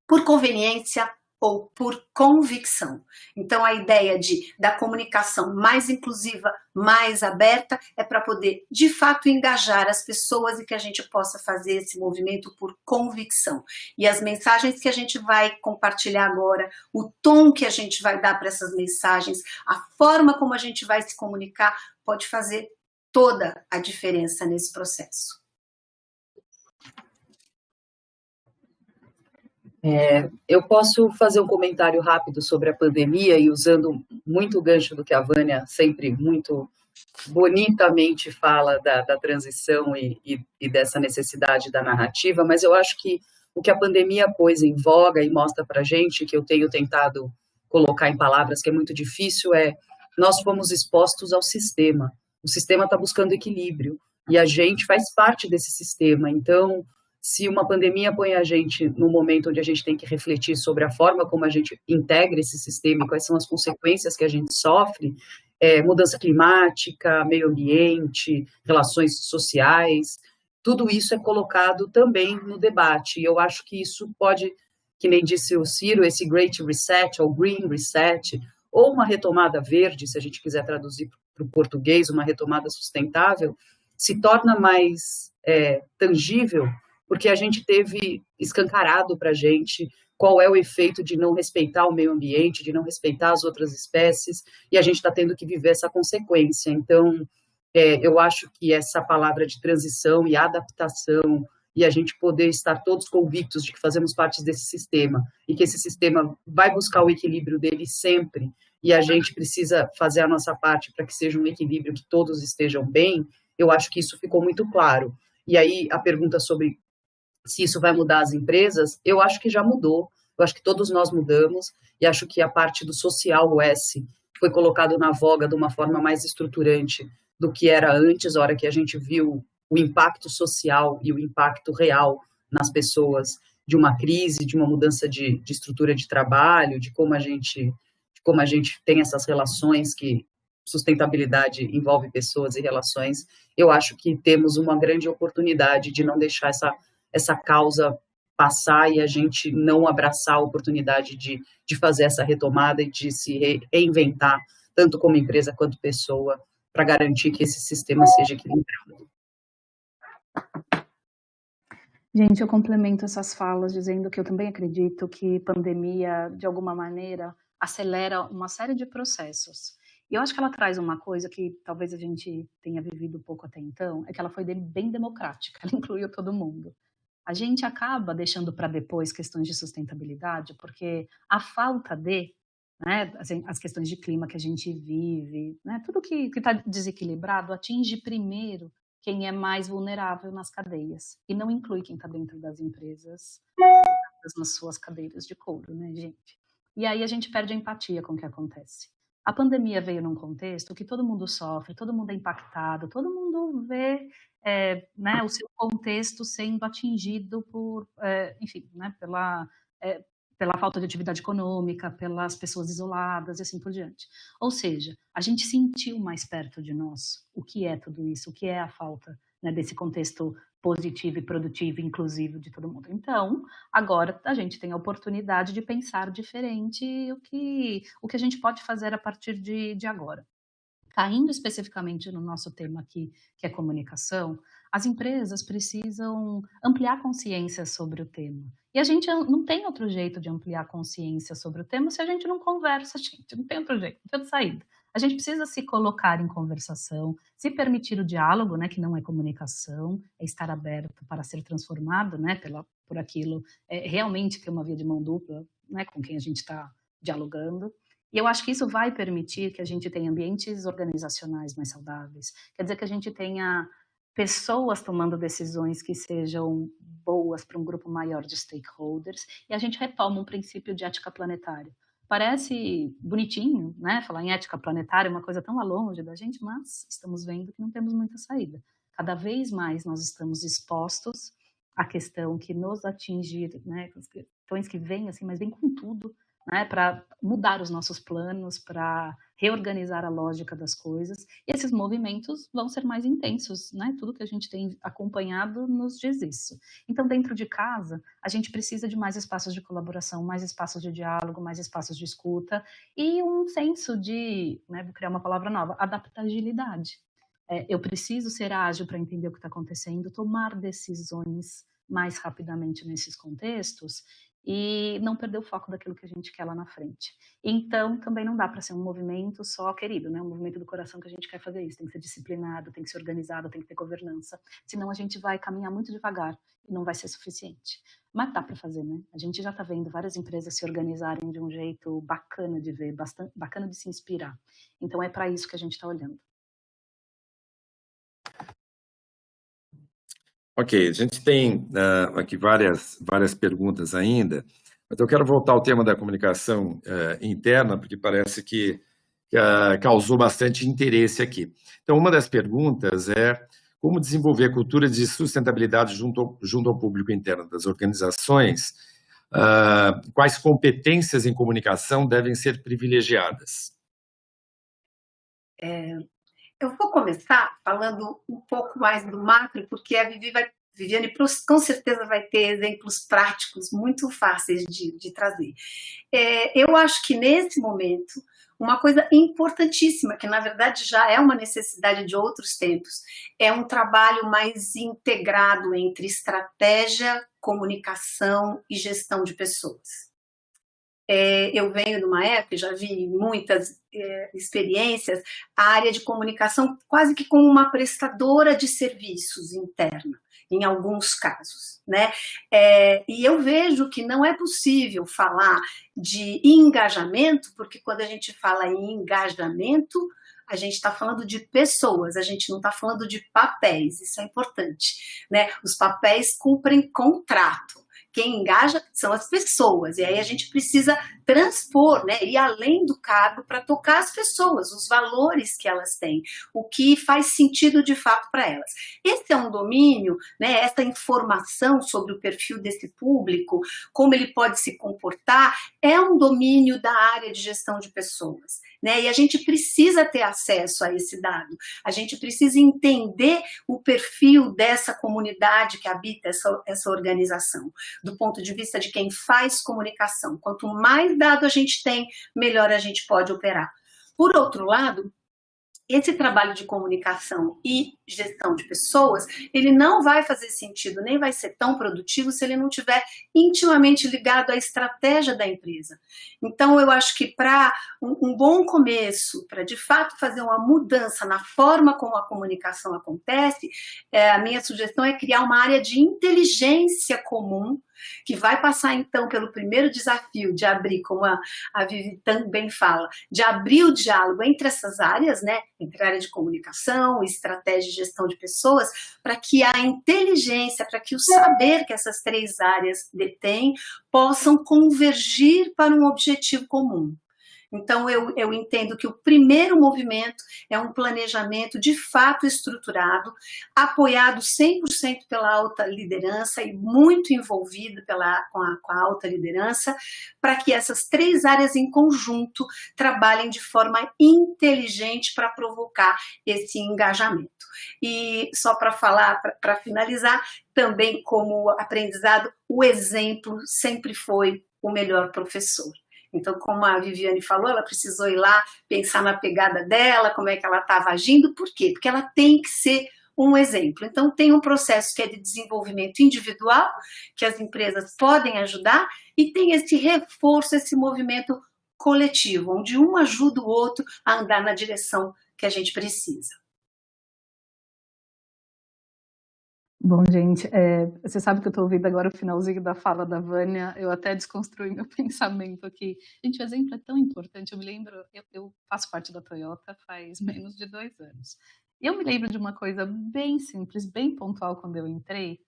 por conveniência ou por convicção. Então, a ideia da comunicação mais inclusiva, mais aberta, é para poder, de fato, engajar as pessoas e que a gente possa fazer esse movimento por convicção. E as mensagens que a gente vai compartilhar agora, o tom que a gente vai dar para essas mensagens, a forma como a gente vai se comunicar, pode fazer toda a diferença nesse processo. Eu posso fazer um comentário rápido sobre a pandemia e usando muito o gancho do que a Vânia sempre muito bonitamente fala da transição e dessa necessidade da narrativa, mas eu acho que o que a pandemia pôs em voga e mostra para a gente, que eu tenho tentado colocar em palavras que é muito difícil, nós fomos expostos ao sistema. O sistema está buscando equilíbrio e a gente faz parte desse sistema, então se uma pandemia põe a gente no momento onde a gente tem que refletir sobre a forma como a gente integra esse sistema e quais são as consequências que a gente sofre, mudança climática, meio ambiente, relações sociais, tudo isso é colocado também no debate. E eu acho que isso pode, que nem disse o Ciro, esse Great Reset, ou Green Reset, ou uma retomada verde, se a gente quiser traduzir para o português, uma retomada sustentável, se torna mais tangível, porque a gente teve escancarado para a gente qual é o efeito de não respeitar o meio ambiente, de não respeitar as outras espécies, e a gente está tendo que viver essa consequência. Então, eu acho que essa palavra de transição e adaptação, e a gente poder estar todos convictos de que fazemos parte desse sistema, e que esse sistema vai buscar o equilíbrio dele sempre, e a gente precisa fazer a nossa parte para que seja um equilíbrio, que todos estejam bem, eu acho que isso ficou muito claro. E aí, a pergunta sobre se isso vai mudar as empresas, eu acho que já mudou, eu acho que todos nós mudamos, e acho que a parte do social, o S, foi colocado na voga de uma forma mais estruturante do que era antes, a hora que a gente viu o impacto social e o impacto real nas pessoas de uma crise, de uma mudança de estrutura de trabalho, de como a gente tem essas relações que sustentabilidade envolve pessoas e relações. Eu acho que temos uma grande oportunidade de não deixar essa causa passar e a gente não abraçar a oportunidade de fazer essa retomada e de se reinventar, tanto como empresa quanto pessoa, para garantir que esse sistema seja equilibrado. Gente, eu complemento essas falas dizendo que eu também acredito que pandemia, de alguma maneira, acelera uma série de processos. E eu acho que ela traz uma coisa que talvez a gente tenha vivido pouco até então, é que ela foi bem democrática, ela incluiu todo mundo. A gente acaba deixando para depois questões de sustentabilidade, porque a falta de, né, as questões de clima que a gente vive, né, tudo que está desequilibrado atinge primeiro quem é mais vulnerável nas cadeias, e não inclui quem está dentro das empresas, nas suas cadeiras de couro, né, gente? E aí a gente perde a empatia com o que acontece. A pandemia veio num contexto que todo mundo sofre, todo mundo é impactado, todo mundo vê né, o seu contexto sendo atingido por, enfim, né, pela falta de atividade econômica, pelas pessoas isoladas e assim por diante. Ou seja, a gente sentiu mais perto de nós o que é tudo isso, o que é a falta, né, desse contexto positivo e produtivo e inclusivo de todo mundo. Então, agora a gente tem a oportunidade de pensar diferente o que a gente pode fazer a partir de agora. Caindo especificamente no nosso tema aqui, que é comunicação, as empresas precisam ampliar a consciência sobre o tema. E a gente não tem outro jeito de ampliar a consciência sobre o tema se a gente não conversa, gente. Não tem outro jeito, não tem outra saída. A gente precisa se colocar em conversação, se permitir o diálogo, né, que não é comunicação, é estar aberto para ser transformado, né, por aquilo realmente que é uma via de mão dupla, né, com quem a gente está dialogando. E eu acho que isso vai permitir que a gente tenha ambientes organizacionais mais saudáveis. Quer dizer que a gente tenha pessoas tomando decisões que sejam boas para um grupo maior de stakeholders, e a gente retoma um princípio de ética planetária. Parece bonitinho, né? Falar em ética planetária é uma coisa tão longe da gente, mas estamos vendo que não temos muita saída. Cada vez mais nós estamos expostos à questão que nos atinge, né? Questões que vêm assim, mas vêm com tudo, né, para mudar os nossos planos, para reorganizar a lógica das coisas, e esses movimentos vão ser mais intensos, né? Tudo que a gente tem acompanhado nos diz isso. Então, dentro de casa, a gente precisa de mais espaços de colaboração, mais espaços de diálogo, mais espaços de escuta, e um senso de, né, vou criar uma palavra nova, adaptabilidade. Eu preciso ser ágil para entender o que está acontecendo, tomar decisões mais rapidamente nesses contextos, e não perder o foco daquilo que a gente quer lá na frente. Então, também não dá para ser um movimento só querido, né? Um movimento do coração que a gente quer fazer isso. Tem que ser disciplinado, tem que ser organizado, tem que ter governança. Senão a gente vai caminhar muito devagar e não vai ser suficiente. Mas dá para fazer, né? A gente já está vendo várias empresas se organizarem de um jeito bacana de ver, bastante bacana de se inspirar. Então, é para isso que a gente está olhando. Ok, a gente tem aqui várias perguntas ainda, mas eu quero voltar ao tema da comunicação interna, porque parece que causou bastante interesse aqui. Então, uma das perguntas é como desenvolver cultura de sustentabilidade junto ao público interno das organizações, quais competências em comunicação devem ser privilegiadas? Eu vou começar falando um pouco mais do macro, porque a Viviane com certeza vai ter exemplos práticos muito fáceis de trazer. Eu acho que nesse momento, uma coisa importantíssima, que na verdade já é uma necessidade de outros tempos, é um trabalho mais integrado entre estratégia, comunicação e gestão de pessoas. Eu venho de uma época, já vi muitas experiências, a área de comunicação quase que como uma prestadora de serviços interna, em alguns casos, né? E eu vejo que não é possível falar de engajamento, porque quando a gente fala em engajamento, a gente está falando de pessoas, a gente não está falando de papéis, isso é importante, né? Os papéis cumprem contrato. Quem engaja são as pessoas, e aí a gente precisa transpor, né, ir além do cargo para tocar as pessoas, os valores que elas têm, o que faz sentido de fato para elas. Esse é um domínio, né, essa informação sobre o perfil desse público, como ele pode se comportar, é um domínio da área de gestão de pessoas, né, e a gente precisa ter acesso a esse dado, a gente precisa entender o perfil dessa comunidade que habita essa organização, do ponto de vista de quem faz comunicação. Quanto mais dado a gente tem, melhor a gente pode operar. Por outro lado, esse trabalho de comunicação e gestão de pessoas, ele não vai fazer sentido, nem vai ser tão produtivo se ele não estiver intimamente ligado à estratégia da empresa. Então, eu acho que para um bom começo, para de fato fazer uma mudança na forma como a comunicação acontece, a minha sugestão é criar uma área de inteligência comum, que vai passar, então, pelo primeiro desafio de abrir, como a Vivi também fala, de abrir o diálogo entre essas áreas, né, entre a área de comunicação, estratégia e gestão de pessoas, para que a inteligência, para que o saber que essas 3 áreas detêm, possam convergir para um objetivo comum. Então, eu entendo que o primeiro movimento é um planejamento de fato estruturado, apoiado 100% pela alta liderança e muito envolvido com a alta liderança, para que essas 3 áreas em conjunto trabalhem de forma inteligente para provocar esse engajamento. E só para falar, para finalizar, também como aprendizado, o exemplo sempre foi o melhor professor. Então, como a Viviane falou, ela precisou ir lá, pensar na pegada dela, como é que ela estava agindo, por quê? Porque ela tem que ser um exemplo. Então, tem um processo que é de desenvolvimento individual, que as empresas podem ajudar, e tem esse reforço, esse movimento coletivo, onde um ajuda o outro a andar na direção que a gente precisa. Bom, gente, você sabe que eu estou ouvindo agora o finalzinho da fala da Vânia, eu até desconstruí meu pensamento aqui. Gente, o exemplo é tão importante, eu me lembro, eu faço parte da Toyota faz menos de 2 anos. E eu me lembro de uma coisa bem simples, bem pontual quando eu entrei,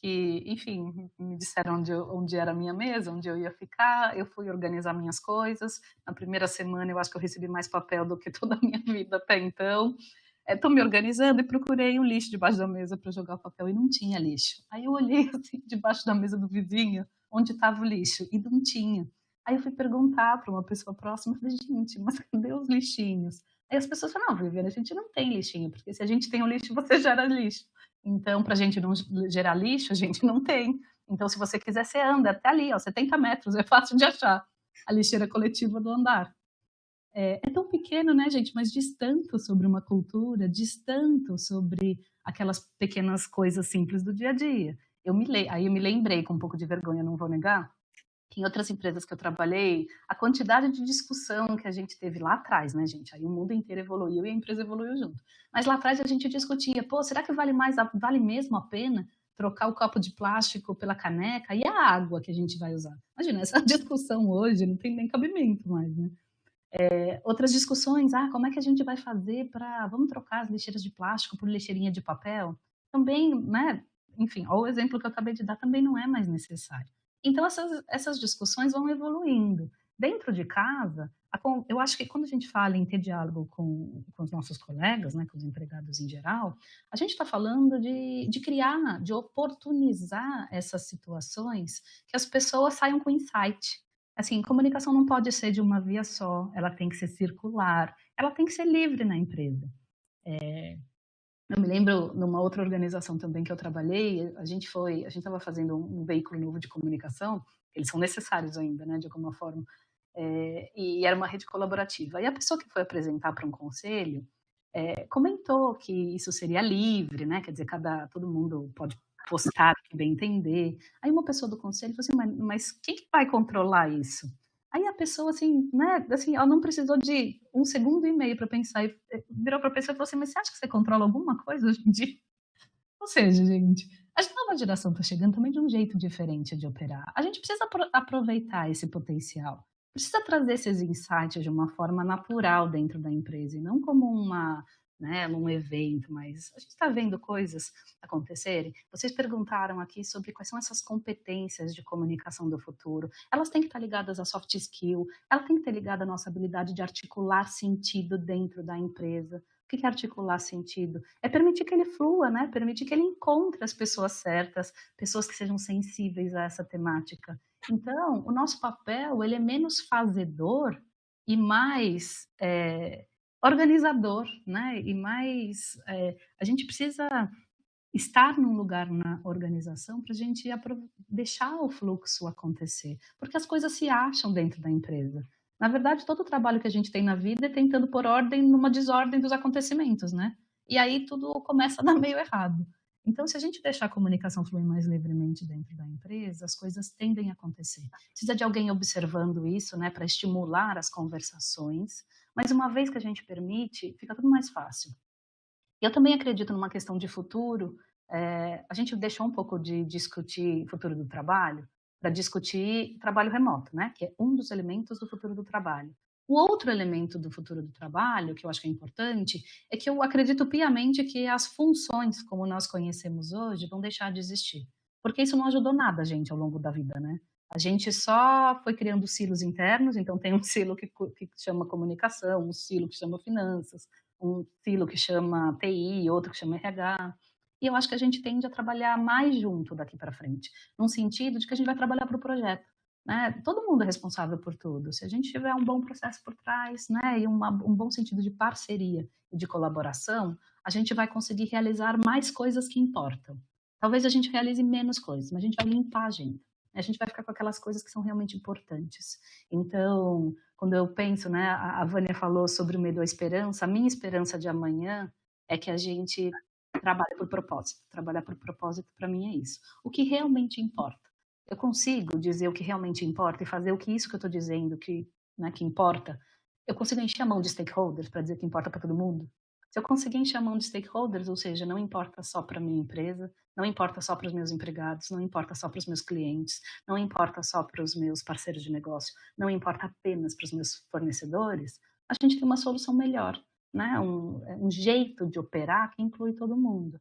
que, enfim, me disseram onde era a minha mesa, onde eu ia ficar, eu fui organizar minhas coisas. Na primeira semana eu acho que eu recebi mais papel do que toda a minha vida até então. Estou me organizando e procurei um lixo debaixo da mesa para jogar o papel e não tinha lixo. Aí eu olhei assim, debaixo da mesa do vizinho onde estava o lixo e não tinha. Aí eu fui perguntar para uma pessoa próxima, falei, gente, mas cadê os lixinhos? Aí as pessoas falaram, não, Viviane, a gente não tem lixinho, porque se a gente tem um lixo, você gera lixo. Então, para a gente não gerar lixo, a gente não tem. Então, se você quiser, você anda até ali, ó, 70 metros, é fácil de achar a lixeira coletiva do andar. É tão pequeno, né, gente, mas diz tanto sobre uma cultura, diz tanto sobre aquelas pequenas coisas simples do dia a dia. Aí eu me lembrei, com um pouco de vergonha, não vou negar, que em outras empresas que eu trabalhei, a quantidade de discussão que a gente teve lá atrás, né, gente? Aí o mundo inteiro evoluiu e a empresa evoluiu junto. Mas lá atrás a gente discutia, pô, será que vale mesmo a pena trocar o copo de plástico pela caneca e a água que a gente vai usar? Imagina, essa discussão hoje não tem nem cabimento mais, né? Outras discussões, como é que a gente vai fazer vamos trocar as lixeiras de plástico por lixeirinha de papel? Também, né, enfim, o exemplo que eu acabei de dar também não é mais necessário. Então, essas discussões vão evoluindo. Dentro de casa, eu acho que quando a gente fala em ter diálogo com os nossos colegas, né, com os empregados em geral, a gente está falando de criar, de oportunizar essas situações que as pessoas saiam com insight. Assim, comunicação não pode ser de uma via só, ela tem que ser circular, ela tem que ser livre na empresa. Eu me lembro, numa outra organização também que eu trabalhei, a gente estava fazendo um veículo novo de comunicação, eles são necessários ainda, né, de alguma forma, e era uma rede colaborativa. E a pessoa que foi apresentar para um conselho comentou que isso seria livre, né, quer dizer, todo mundo pode postar o que bem entender. Aí uma pessoa do conselho falou assim, mas quem que vai controlar isso? Aí a pessoa, assim, né, assim, ela não precisou de 1,5 segundos para pensar, e virou para a pessoa e falou assim, mas você acha que você controla alguma coisa hoje em dia? Ou seja, gente, a nova geração está chegando também de um jeito diferente de operar. A gente precisa aproveitar esse potencial, precisa trazer esses insights de uma forma natural dentro da empresa, e não como um evento, mas a gente está vendo coisas acontecerem. Vocês perguntaram aqui sobre quais são essas competências de comunicação do futuro. Elas têm que estar ligadas à soft skill, ela tem que estar ligada à nossa habilidade de articular sentido dentro da empresa. O que é articular sentido? É permitir que ele flua, né? Permitir que ele encontre as pessoas certas, pessoas que sejam sensíveis a essa temática. Então, o nosso papel, ele é menos fazedor e mais organizador, né? E mais, a gente precisa estar num lugar na organização para a gente deixar o fluxo acontecer, porque as coisas se acham dentro da empresa. Na verdade, todo o trabalho que a gente tem na vida é tentando pôr ordem numa desordem dos acontecimentos, né? E aí tudo começa a dar meio errado. Então, se a gente deixar a comunicação fluir mais livremente dentro da empresa, as coisas tendem a acontecer. Precisa de alguém observando isso, né, para estimular as conversações, mas uma vez que a gente permite, fica tudo mais fácil. Eu também acredito numa questão de futuro. A gente deixou um pouco de discutir futuro do trabalho para discutir trabalho remoto, né, que é um dos elementos do futuro do trabalho. O outro elemento do futuro do trabalho, que eu acho que é importante, é que eu acredito piamente que as funções, como nós conhecemos hoje, vão deixar de existir. Porque isso não ajudou nada a gente ao longo da vida, né? A gente só foi criando silos internos, então tem um silo que chama comunicação, um silo que chama finanças, um silo que chama TI, outro que chama RH. E eu acho que a gente tende a trabalhar mais junto daqui para frente, num sentido de que a gente vai trabalhar para o projeto. Né? Todo mundo é responsável por tudo. Se a gente tiver um bom processo por trás, né, e um bom sentido de parceria e de colaboração, a gente vai conseguir realizar mais coisas que importam. Talvez a gente realize menos coisas, mas a gente vai limpar a agenda. A gente vai ficar com aquelas coisas que são realmente importantes. Então, quando eu penso, né, a Vânia falou sobre o medo à esperança, a minha esperança de amanhã é que a gente trabalhe por propósito. Trabalhar por propósito, para mim, é isso. O que realmente importa. Eu consigo dizer o que realmente importa e fazer o que isso que eu estou dizendo que importa. Eu consigo encher a mão de stakeholders para dizer que importa para todo mundo? Se eu conseguir encher a mão de stakeholders, ou seja, não importa só para a minha empresa, não importa só para os meus empregados, não importa só para os meus clientes, não importa só para os meus parceiros de negócio, não importa apenas para os meus fornecedores, a gente tem uma solução melhor, né? Um jeito de operar que inclui todo mundo.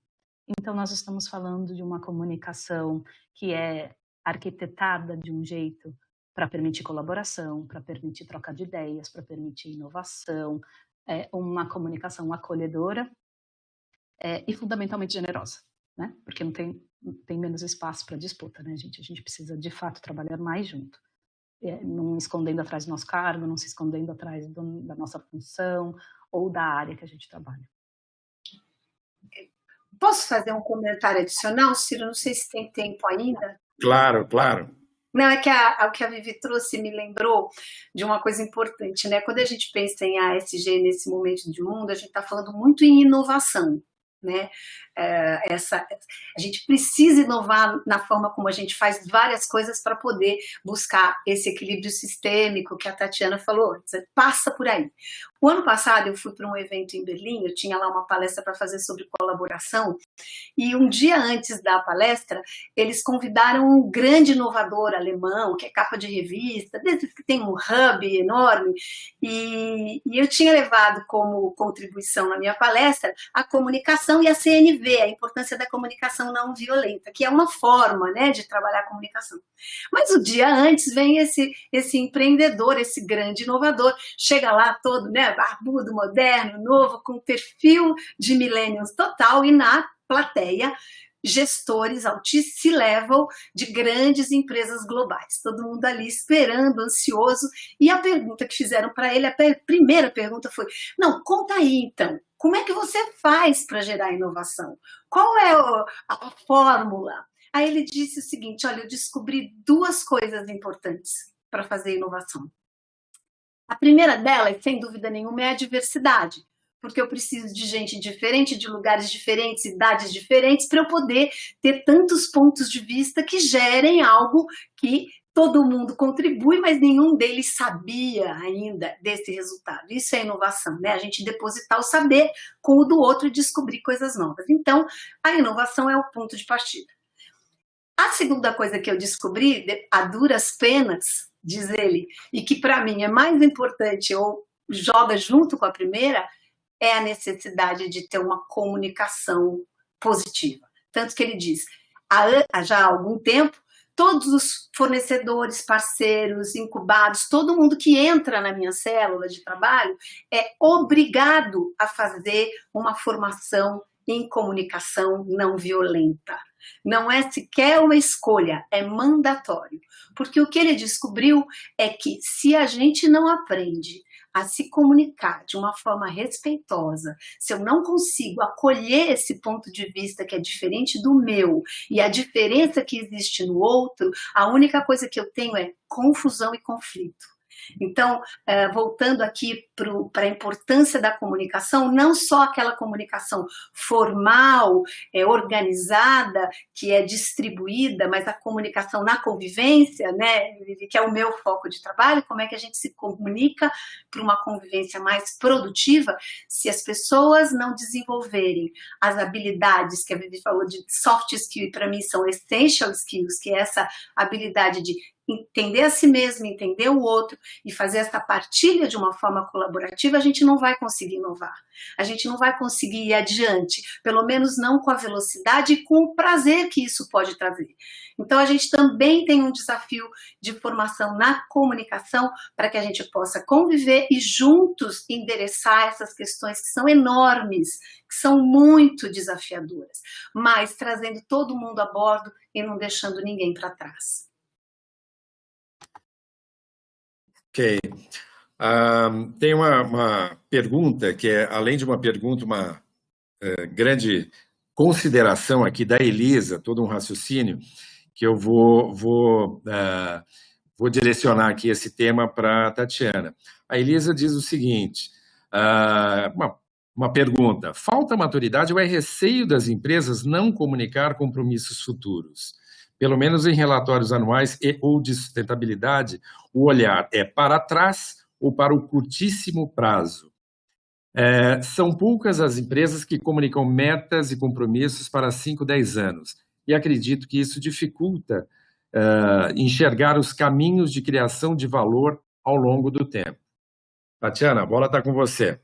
Então, nós estamos falando de uma comunicação que é arquitetada de um jeito para permitir colaboração, para permitir troca de ideias, para permitir inovação, uma comunicação acolhedora e fundamentalmente generosa, né? Porque não tem menos espaço para disputa, né, gente? A gente precisa, de fato, trabalhar mais junto. Não escondendo atrás do nosso cargo, não se escondendo atrás da nossa função ou da área que a gente trabalha. Posso fazer um comentário adicional, Ciro? Não sei se tem tempo ainda. Claro, claro. Não, é que o que a Vivi trouxe me lembrou de uma coisa importante, né? Quando a gente pensa em ASG nesse momento de mundo, a gente está falando muito em inovação, né? A gente precisa inovar na forma como a gente faz várias coisas para poder buscar esse equilíbrio sistêmico que a Tatiana falou, passa por aí. O ano passado eu fui para um evento em Berlim, eu tinha lá uma palestra para fazer sobre colaboração, e um dia antes da palestra, eles convidaram um grande inovador alemão, que é capa de revista, desses que tem um hub enorme, e eu tinha levado como contribuição na minha palestra a comunicação e a CNV, a importância da comunicação não violenta, que é uma forma, né, de trabalhar a comunicação. Mas o dia antes vem esse empreendedor, esse grande inovador, chega lá todo, né, barbudo, moderno, novo, com perfil de millennials total, e na plateia, gestores altíssimo level de grandes empresas globais. Todo mundo ali esperando, ansioso, e a pergunta que fizeram para ele, a primeira pergunta foi, não, conta aí então, como é que você faz para gerar inovação? Qual é a fórmula? Aí ele disse o seguinte, olha, eu descobri duas coisas importantes para fazer inovação. A primeira delas, sem dúvida nenhuma, é a diversidade, porque eu preciso de gente diferente, de lugares diferentes, idades diferentes, para eu poder ter tantos pontos de vista que gerem algo que todo mundo contribui, mas nenhum deles sabia ainda desse resultado. Isso é inovação, né? A gente depositar o saber com o do outro e descobrir coisas novas. Então, a inovação é o ponto de partida. A segunda coisa que eu descobri, a duras penas, diz ele, e que para mim é mais importante ou joga junto com a primeira, é a necessidade de ter uma comunicação positiva. Tanto que ele diz, já há algum tempo, todos os fornecedores, parceiros, incubados, todo mundo que entra na minha célula de trabalho é obrigado a fazer uma formação em comunicação não violenta. Não é sequer uma escolha, é mandatório. Porque o que ele descobriu é que se a gente não aprende a se comunicar de uma forma respeitosa, se eu não consigo acolher esse ponto de vista que é diferente do meu e a diferença que existe no outro, a única coisa que eu tenho é confusão e conflito. Então, voltando aqui para a importância da comunicação, não só aquela comunicação formal, organizada, que é distribuída, mas a comunicação na convivência, né, que é o meu foco de trabalho, como é que a gente se comunica para uma convivência mais produtiva, se as pessoas não desenvolverem as habilidades que a Vivi falou de soft skills, para mim são essential skills, que é essa habilidade de entender a si mesmo, entender o outro e fazer essa partilha de uma forma colaborativa, a gente não vai conseguir inovar. A gente não vai conseguir ir adiante, pelo menos não com a velocidade e com o prazer que isso pode trazer. Então, a gente também tem um desafio de formação na comunicação para que a gente possa conviver e juntos endereçar essas questões que são enormes, que são muito desafiadoras, mas trazendo todo mundo a bordo e não deixando ninguém para trás. Ok. Tem uma pergunta que é, além de uma pergunta, uma grande consideração aqui da Elisa, todo um raciocínio, que eu vou direcionar aqui esse tema para a Tatiana. A Elisa diz o seguinte, uma pergunta: falta maturidade ou é receio das empresas não comunicar compromissos futuros? Pelo menos em relatórios anuais ou de sustentabilidade, o olhar é para trás ou para o curtíssimo prazo. São poucas as empresas que comunicam metas e compromissos para 5, 10 anos. E acredito que isso dificulta enxergar os caminhos de criação de valor ao longo do tempo. Tatiana, a bola está com você.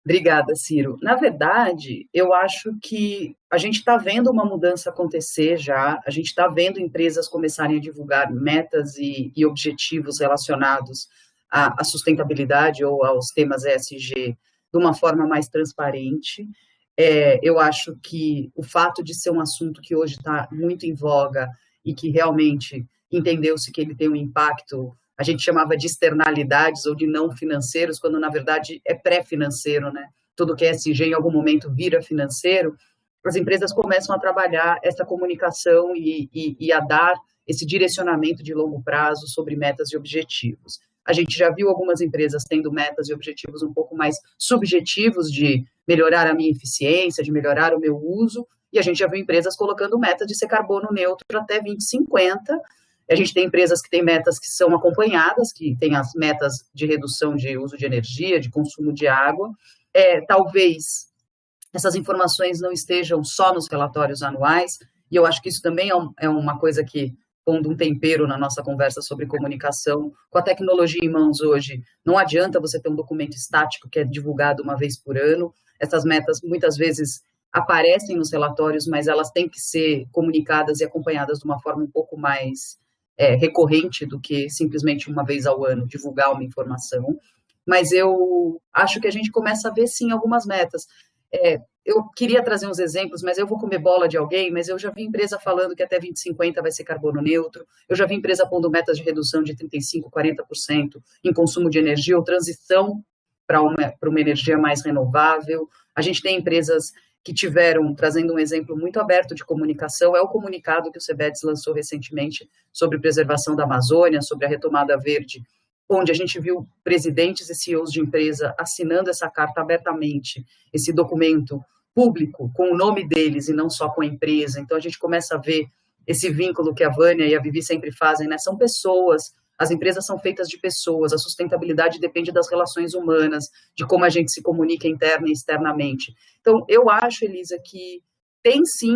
Obrigada, Ciro. Na verdade, eu acho que a gente está vendo uma mudança acontecer já, a gente está vendo empresas começarem a divulgar metas e objetivos relacionados à sustentabilidade ou aos temas ESG de uma forma mais transparente. Eu acho que o fato de ser um assunto que hoje está muito em voga e que realmente entendeu-se que ele tem um impacto, a gente chamava de externalidades ou de não financeiros, quando na verdade é pré-financeiro, né? Tudo que é ESG em algum momento vira financeiro, as empresas começam a trabalhar essa comunicação e a dar esse direcionamento de longo prazo sobre metas e objetivos. A gente já viu algumas empresas tendo metas e objetivos um pouco mais subjetivos de melhorar a minha eficiência, de melhorar o meu uso, e a gente já viu empresas colocando meta de ser carbono neutro até 2050. A gente tem empresas que têm metas que são acompanhadas, que têm as metas de redução de uso de energia, de consumo de água. Talvez essas informações não estejam só nos relatórios anuais, e eu acho que isso também é uma coisa que pondo um tempero na nossa conversa sobre comunicação. Com a tecnologia em mãos hoje, não adianta você ter um documento estático que é divulgado uma vez por ano. Essas metas muitas vezes aparecem nos relatórios, mas elas têm que ser comunicadas e acompanhadas de uma forma um pouco mais recorrente do que simplesmente uma vez ao ano divulgar uma informação. Mas eu acho que a gente começa a ver, sim, algumas metas. Eu queria trazer uns exemplos, mas eu vou comer bola de alguém, mas eu já vi empresa falando que até 2050 vai ser carbono neutro, eu já vi empresa pondo metas de redução de 35%, 40% em consumo de energia ou transição para uma energia mais renovável. A gente tem empresas que tiveram, trazendo um exemplo muito aberto de comunicação, é o comunicado que o CBEDS lançou recentemente sobre preservação da Amazônia, sobre a retomada verde, onde a gente viu presidentes e CEOs de empresa assinando essa carta abertamente, esse documento público, com o nome deles e não só com a empresa. Então, a gente começa a ver esse vínculo que a Vânia e a Vivi sempre fazem, né? São pessoas, as empresas são feitas de pessoas, a sustentabilidade depende das relações humanas, de como a gente se comunica interna e externamente. Então, eu acho, Elisa, que tem sim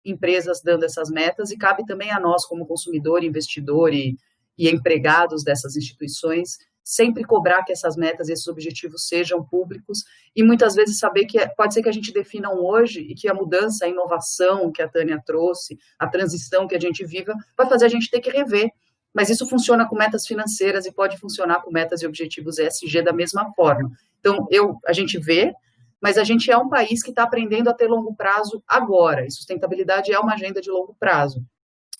empresas dando essas metas e cabe também a nós, como consumidor, investidor e empregados dessas instituições, sempre cobrar que essas metas e esses objetivos sejam públicos e muitas vezes saber que pode ser que a gente defina hoje e que a mudança, a inovação que a Tânia trouxe, a transição que a gente viva, vai fazer a gente ter que rever. Mas isso funciona com metas financeiras e pode funcionar com metas e objetivos ESG da mesma forma. Então, a gente vê, mas a gente é um país que está aprendendo a ter longo prazo agora, e sustentabilidade é uma agenda de longo prazo.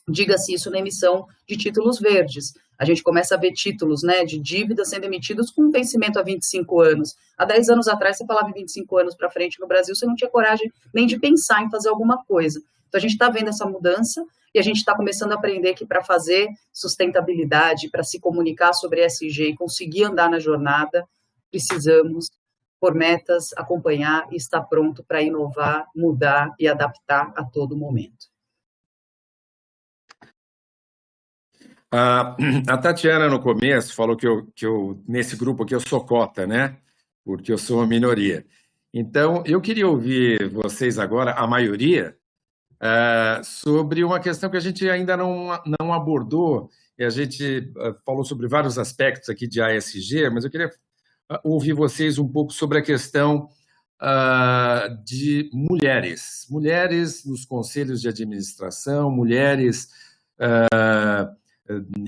Diga-se isso na emissão de títulos verdes. A gente começa a ver títulos, né, de dívidas sendo emitidos com vencimento a 25 anos. Há 10 anos atrás, você falava em 25 anos para frente no Brasil, você não tinha coragem nem de pensar em fazer alguma coisa. Então, a gente está vendo essa mudança e a gente está começando a aprender que para fazer sustentabilidade, para se comunicar sobre ESG e conseguir andar na jornada, precisamos por metas, acompanhar e estar pronto para inovar, mudar e adaptar a todo momento. A Tatiana, no começo, falou que eu, nesse grupo aqui, eu sou cota, né? Porque eu sou uma minoria. Então, eu queria ouvir vocês agora, a maioria, sobre uma questão que a gente ainda não abordou, e a gente falou sobre vários aspectos aqui de ASG, mas eu queria ouvir vocês um pouco sobre a questão de mulheres nos conselhos de administração, mulheres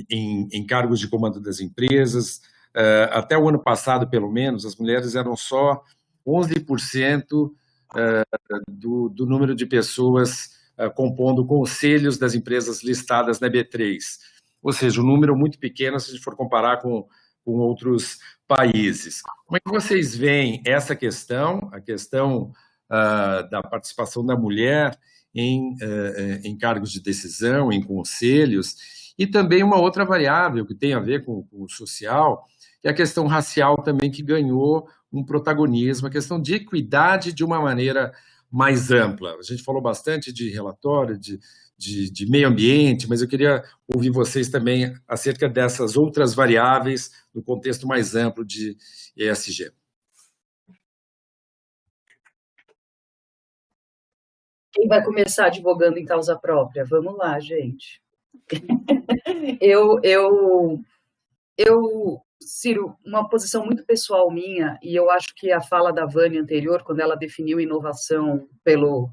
em cargos de comando das empresas. Até o ano passado, pelo menos, as mulheres eram só 11% do número de pessoas compondo conselhos das empresas listadas na B3. Ou seja, um número muito pequeno se a gente for comparar com outros países. Como é que vocês veem essa questão, a questão da participação da mulher em cargos de decisão, em conselhos, e também uma outra variável que tem a ver com o social, que é a questão racial também, que ganhou um protagonismo, a questão de equidade de uma maneira mais ampla. A gente falou bastante de relatório, de meio ambiente, mas eu queria ouvir vocês também acerca dessas outras variáveis no contexto mais amplo de ESG. Quem vai começar advogando em causa própria? Vamos lá, gente. Ciro, uma posição muito pessoal minha, e eu acho que a fala da Vânia anterior, quando ela definiu inovação pelo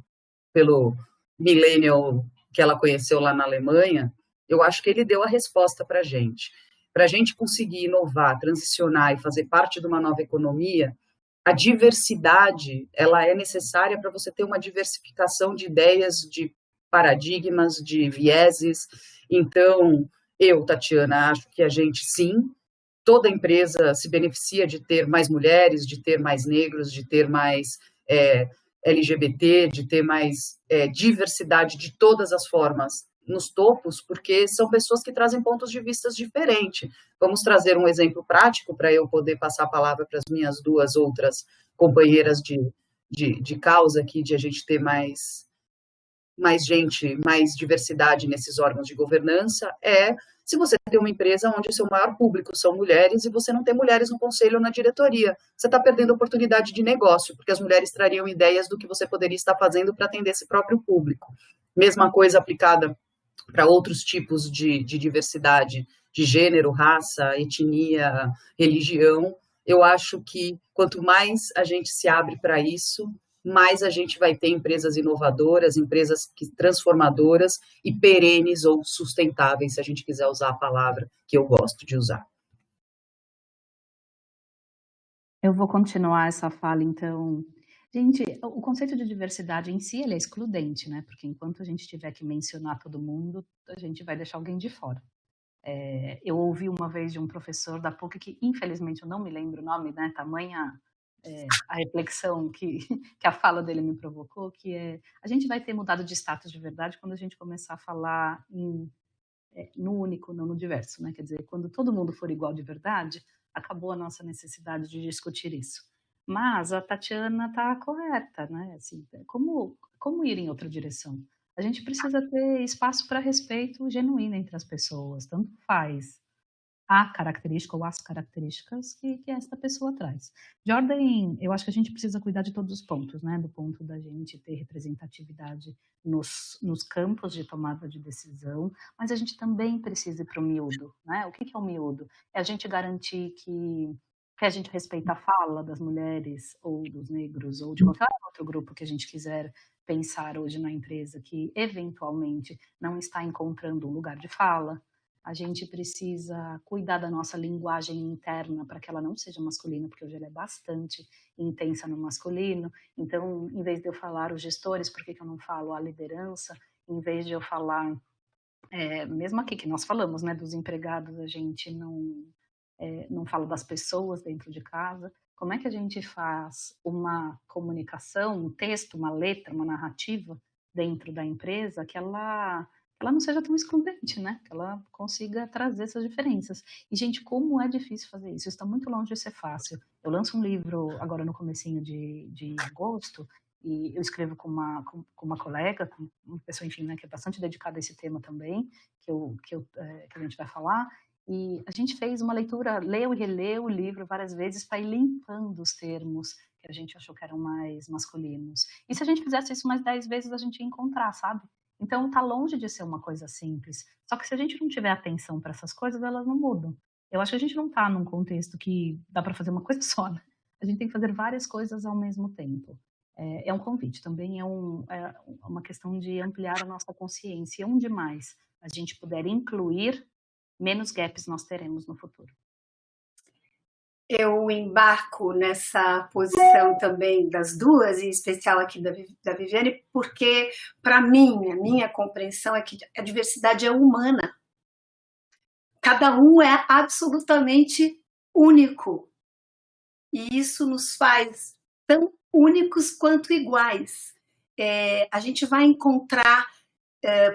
millennial que ela conheceu lá na Alemanha, eu acho que ele deu a resposta para a gente. Para a gente conseguir inovar, transicionar e fazer parte de uma nova economia, a diversidade, ela é necessária para você ter uma diversificação de ideias, de paradigmas, de vieses. Então, eu, Tatiana, acho que a gente, sim, toda empresa se beneficia de ter mais mulheres, de ter mais negros, de ter mais LGBT, de ter mais diversidade de todas as formas nos topos, porque são pessoas que trazem pontos de vista diferentes. Vamos trazer um exemplo prático para eu poder passar a palavra para as minhas duas outras companheiras de causa aqui, de a gente ter mais gente, mais diversidade nesses órgãos de governança, se você tem uma empresa onde o seu maior público são mulheres e você não tem mulheres no conselho ou na diretoria. Você está perdendo oportunidade de negócio, porque as mulheres trariam ideias do que você poderia estar fazendo para atender esse próprio público. Mesma coisa aplicada para outros tipos de diversidade, de gênero, raça, etnia, religião. Eu acho que quanto mais a gente se abre para isso, mais a gente vai ter empresas inovadoras, empresas transformadoras e perenes ou sustentáveis, se a gente quiser usar a palavra que eu gosto de usar. Eu vou continuar essa fala, então. Gente, o conceito de diversidade em si, ele é excludente, né? Porque enquanto a gente tiver que mencionar todo mundo, a gente vai deixar alguém de fora. Eu ouvi uma vez de um professor da PUC, que infelizmente eu não me lembro o nome, né? Tamanha a reflexão que a fala dele me provocou, que a gente vai ter mudado de status de verdade quando a gente começar a falar no único, não no diverso, né? Quer dizer, quando todo mundo for igual de verdade, acabou a nossa necessidade de discutir isso. Mas a Tatiana está correta, né? Assim, como ir em outra direção? A gente precisa ter espaço para respeito genuíno entre as pessoas, tanto faz a característica ou as características que esta pessoa traz. De ordem, eu acho que a gente precisa cuidar de todos os pontos, né? Do ponto da gente ter representatividade nos campos de tomada de decisão, mas a gente também precisa ir para o miúdo, né? O que é o miúdo? É a gente garantir que a gente respeita a fala das mulheres ou dos negros ou de qualquer outro grupo que a gente quiser pensar hoje na empresa que eventualmente não está encontrando um lugar de fala. A gente precisa cuidar da nossa linguagem interna para que ela não seja masculina, porque hoje ela é bastante intensa no masculino. Então, em vez de eu falar os gestores, por que eu não falo a liderança? Em vez de eu falar, mesmo aqui que nós falamos, né, dos empregados, a gente não fala das pessoas dentro de casa. Como é que a gente faz uma comunicação, um texto, uma letra, uma narrativa dentro da empresa que ela ela não seja tão excludente, né? Que ela consiga trazer essas diferenças. E, gente, como é difícil fazer isso? Isso está muito longe de ser fácil. Eu lanço um livro agora no comecinho de agosto, e eu escrevo com uma colega, com uma pessoa, enfim, né, que é bastante dedicada a esse tema também, que a gente vai falar, e a gente fez uma leitura, leu e releu o livro várias vezes para ir limpando os termos que a gente achou que eram mais masculinos. E se a gente fizesse isso mais 10 vezes, a gente ia encontrar, sabe? Então, está longe de ser uma coisa simples. Só que se a gente não tiver atenção para essas coisas, elas não mudam. Eu acho que a gente não está num contexto que dá para fazer uma coisa só, né? A gente tem que fazer várias coisas ao mesmo tempo. É um convite, também é uma questão de ampliar a nossa consciência. E onde mais a gente puder incluir, menos gaps nós teremos no futuro. Eu embarco nessa posição também das duas, em especial aqui da Viviane, porque, para mim, a minha compreensão é que a diversidade é humana. Cada um é absolutamente único. E isso nos faz tão únicos quanto iguais. A gente vai encontrar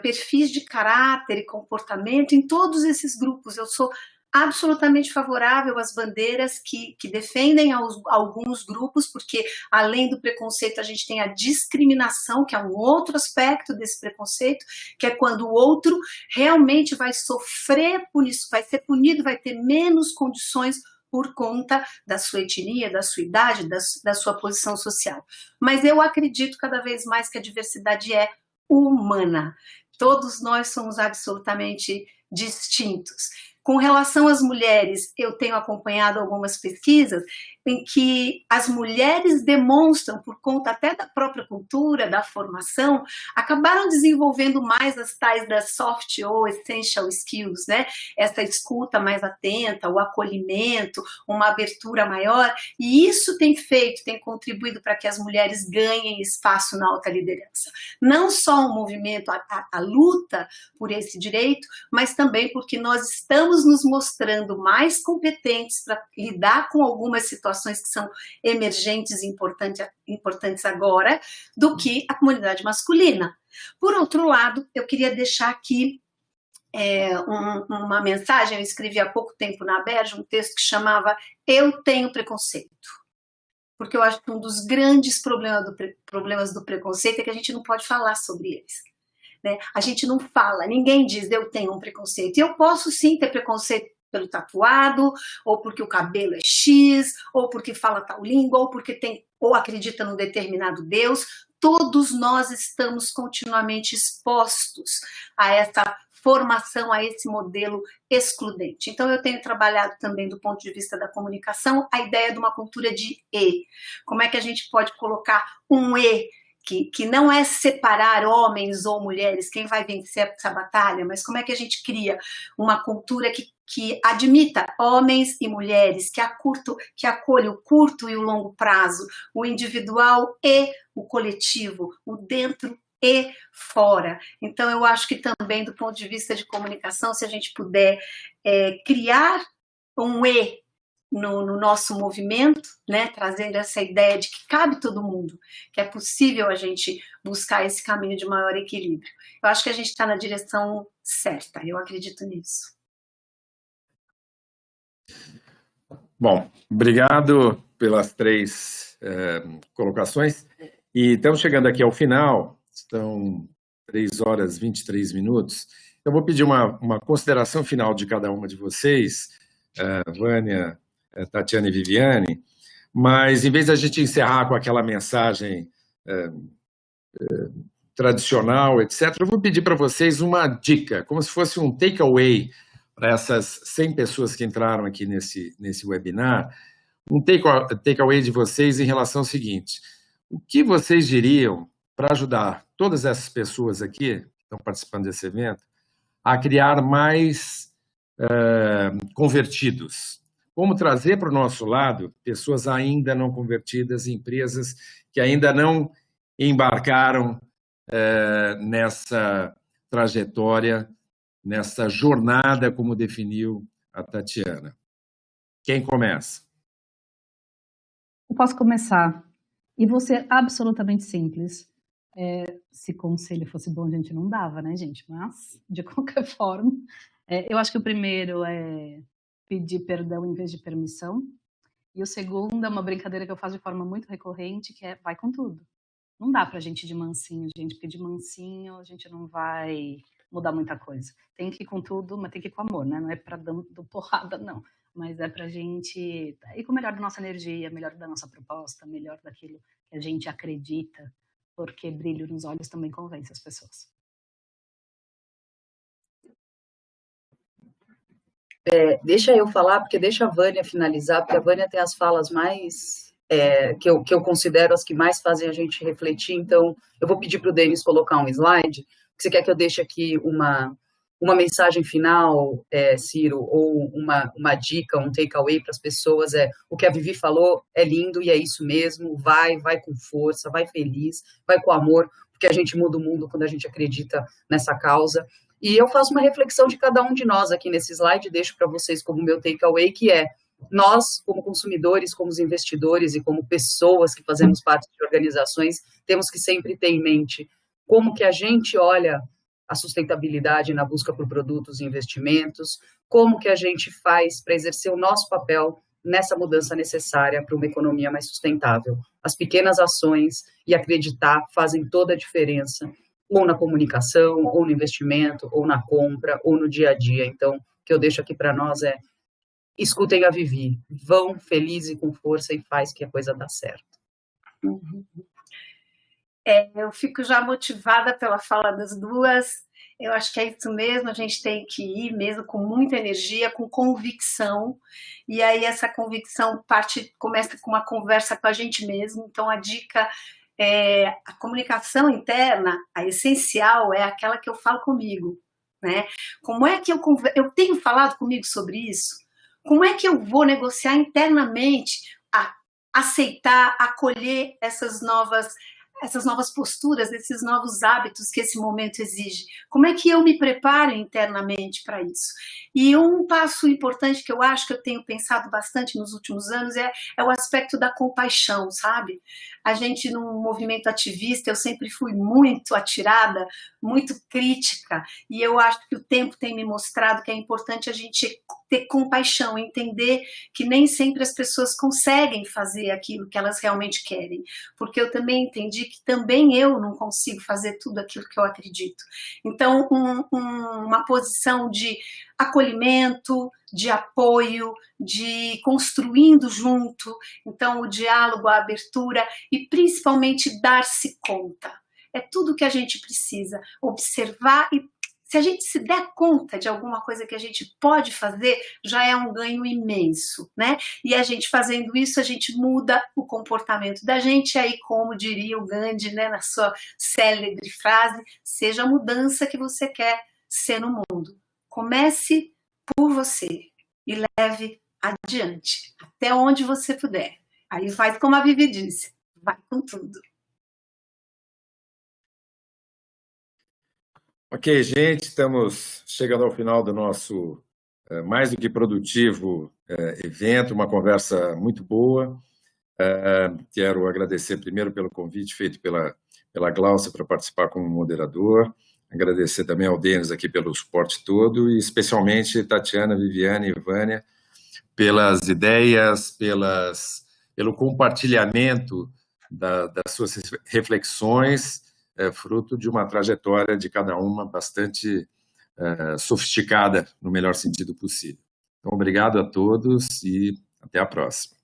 perfis de caráter e comportamento em todos esses grupos. Eu sou absolutamente favorável às bandeiras que defendem alguns grupos, porque além do preconceito a gente tem a discriminação, que é um outro aspecto desse preconceito, que é quando o outro realmente vai sofrer por isso, vai ser punido, vai ter menos condições por conta da sua etnia, da sua idade, da sua posição social. Mas eu acredito cada vez mais que a diversidade é humana. Todos nós somos absolutamente distintos. Com relação às mulheres, eu tenho acompanhado algumas pesquisas em que as mulheres demonstram, por conta até da própria cultura, da formação, acabaram desenvolvendo mais as tais das soft ou essential skills, né? Essa escuta mais atenta, o acolhimento, uma abertura maior, e isso tem contribuído para que as mulheres ganhem espaço na alta liderança. Não só o movimento, a luta por esse direito, mas também porque nós estamos nos mostrando mais competentes para lidar com algumas situações que são emergentes e importantes agora, do que a comunidade masculina. Por outro lado, eu queria deixar aqui uma mensagem. Eu escrevi há pouco tempo na Berge um texto que chamava Eu Tenho Preconceito. Porque eu acho que um dos grandes problemas do preconceito é que a gente não pode falar sobre eles. Né? A gente não fala, ninguém diz eu tenho um preconceito. E eu posso sim ter preconceito pelo tatuado, ou porque o cabelo é X, ou porque fala tal língua, ou acredita num determinado Deus. Todos nós estamos continuamente expostos a essa formação, a esse modelo excludente. Então eu tenho trabalhado também do ponto de vista da comunicação a ideia de uma cultura de E. Como é que a gente pode colocar um E que não é separar homens ou mulheres, quem vai vencer essa batalha, mas como é que a gente cria uma cultura que admita homens e mulheres, que acolha o curto e o longo prazo, o individual e o coletivo, o dentro e fora. Então eu acho que também do ponto de vista de comunicação, se a gente puder criar um E no nosso movimento, né, trazendo essa ideia de que cabe todo mundo, que é possível a gente buscar esse caminho de maior equilíbrio. Eu acho que a gente está na direção certa, eu acredito nisso. Bom, obrigado pelas 3 colocações. E estamos chegando aqui ao final, estão 3 horas e 23 minutos. Eu vou pedir uma consideração final de cada uma de vocês, Vânia, Tatiana e Viviane, mas em vez da gente encerrar com aquela mensagem tradicional, etc., eu vou pedir para vocês uma dica, como se fosse um takeaway para essas 100 pessoas que entraram aqui nesse webinar, um takeaway de vocês em relação ao seguinte: o que vocês diriam para ajudar todas essas pessoas aqui, que estão participando desse evento, a criar mais convertidos? Como trazer para o nosso lado pessoas ainda não convertidas, empresas que ainda não embarcaram nessa trajetória, nessa jornada, como definiu a Tatiana. Quem começa? Eu posso começar. E vou ser absolutamente simples. Se conselho fosse bom, a gente não dava, né, gente? Mas, de qualquer forma, eu acho que o primeiro é pedir perdão em vez de permissão. E o segundo é uma brincadeira que eu faço de forma muito recorrente, que é vai com tudo. Não dá pra gente ir de mansinho, gente, porque de mansinho a gente não vai mudar muita coisa. Tem que ir com tudo, mas tem que ir com amor, né? Não é pra dar porrada, não. Mas é pra gente ir com o melhor da nossa energia, melhor da nossa proposta, melhor daquilo que a gente acredita, porque brilho nos olhos também convence as pessoas. Deixa eu falar, porque deixa a Vânia finalizar, porque a Vânia tem as falas mais, que eu considero as que mais fazem a gente refletir, então eu vou pedir para o Denis colocar um slide. Você quer que eu deixe aqui uma mensagem final, Ciro, ou uma dica, um takeaway para as pessoas? O que a Vivi falou é lindo e é isso mesmo, vai com força, vai feliz, vai com amor, porque a gente muda o mundo quando a gente acredita nessa causa. E eu faço uma reflexão de cada um de nós aqui nesse slide, deixo para vocês como meu takeaway, que é nós, como consumidores, como investidores e como pessoas que fazemos parte de organizações, temos que sempre ter em mente como que a gente olha a sustentabilidade na busca por produtos e investimentos, como que a gente faz para exercer o nosso papel nessa mudança necessária para uma economia mais sustentável. As pequenas ações e acreditar fazem toda a diferença, ou na comunicação, ou no investimento, ou na compra, ou no dia a dia. Então, o que eu deixo aqui para nós é escutem a Vivi, vão feliz e com força e faz que a coisa dá certo. Eu fico já motivada pela fala das duas. Eu acho que é isso mesmo, a gente tem que ir mesmo com muita energia, com convicção, e aí essa convicção começa com uma conversa com a gente mesmo. Então a dica a comunicação interna, a essencial, é aquela que eu falo comigo, né? Como é que eu tenho falado comigo sobre isso? Como é que eu vou negociar internamente, aceitar, acolher essas novas posturas, esses novos hábitos que esse momento exige? Como é que eu me preparo internamente para isso? E um passo importante que eu acho que eu tenho pensado bastante nos últimos anos é o aspecto da compaixão, sabe? A gente, num movimento ativista, eu sempre fui muito atirada, muito crítica, e eu acho que o tempo tem me mostrado que é importante a gente ter compaixão, entender que nem sempre as pessoas conseguem fazer aquilo que elas realmente querem, porque eu também entendi que também eu não consigo fazer tudo aquilo que eu acredito. Então, uma posição de acolhimento, de apoio, de construindo junto, então o diálogo, a abertura e principalmente dar-se conta. É tudo que a gente precisa, observar, e se a gente se der conta de alguma coisa que a gente pode fazer, já é um ganho imenso, né? E a gente fazendo isso, a gente muda o comportamento da gente, aí como diria o Gandhi, né, na sua célebre frase, seja a mudança que você quer ser no mundo. Comece por você e leve adiante, até onde você puder. Aí faz como a Vivi disse, vai com tudo. Ok, gente, estamos chegando ao final do nosso mais do que produtivo evento, uma conversa muito boa. Quero agradecer primeiro pelo convite feito pela Glaucia para participar como moderador, agradecer também ao Denis aqui pelo suporte todo e especialmente Tatiana, Viviane e Vânia pelas ideias, pelo compartilhamento das suas reflexões, fruto de uma trajetória de cada uma bastante sofisticada, no melhor sentido possível. Então, obrigado a todos e até a próxima.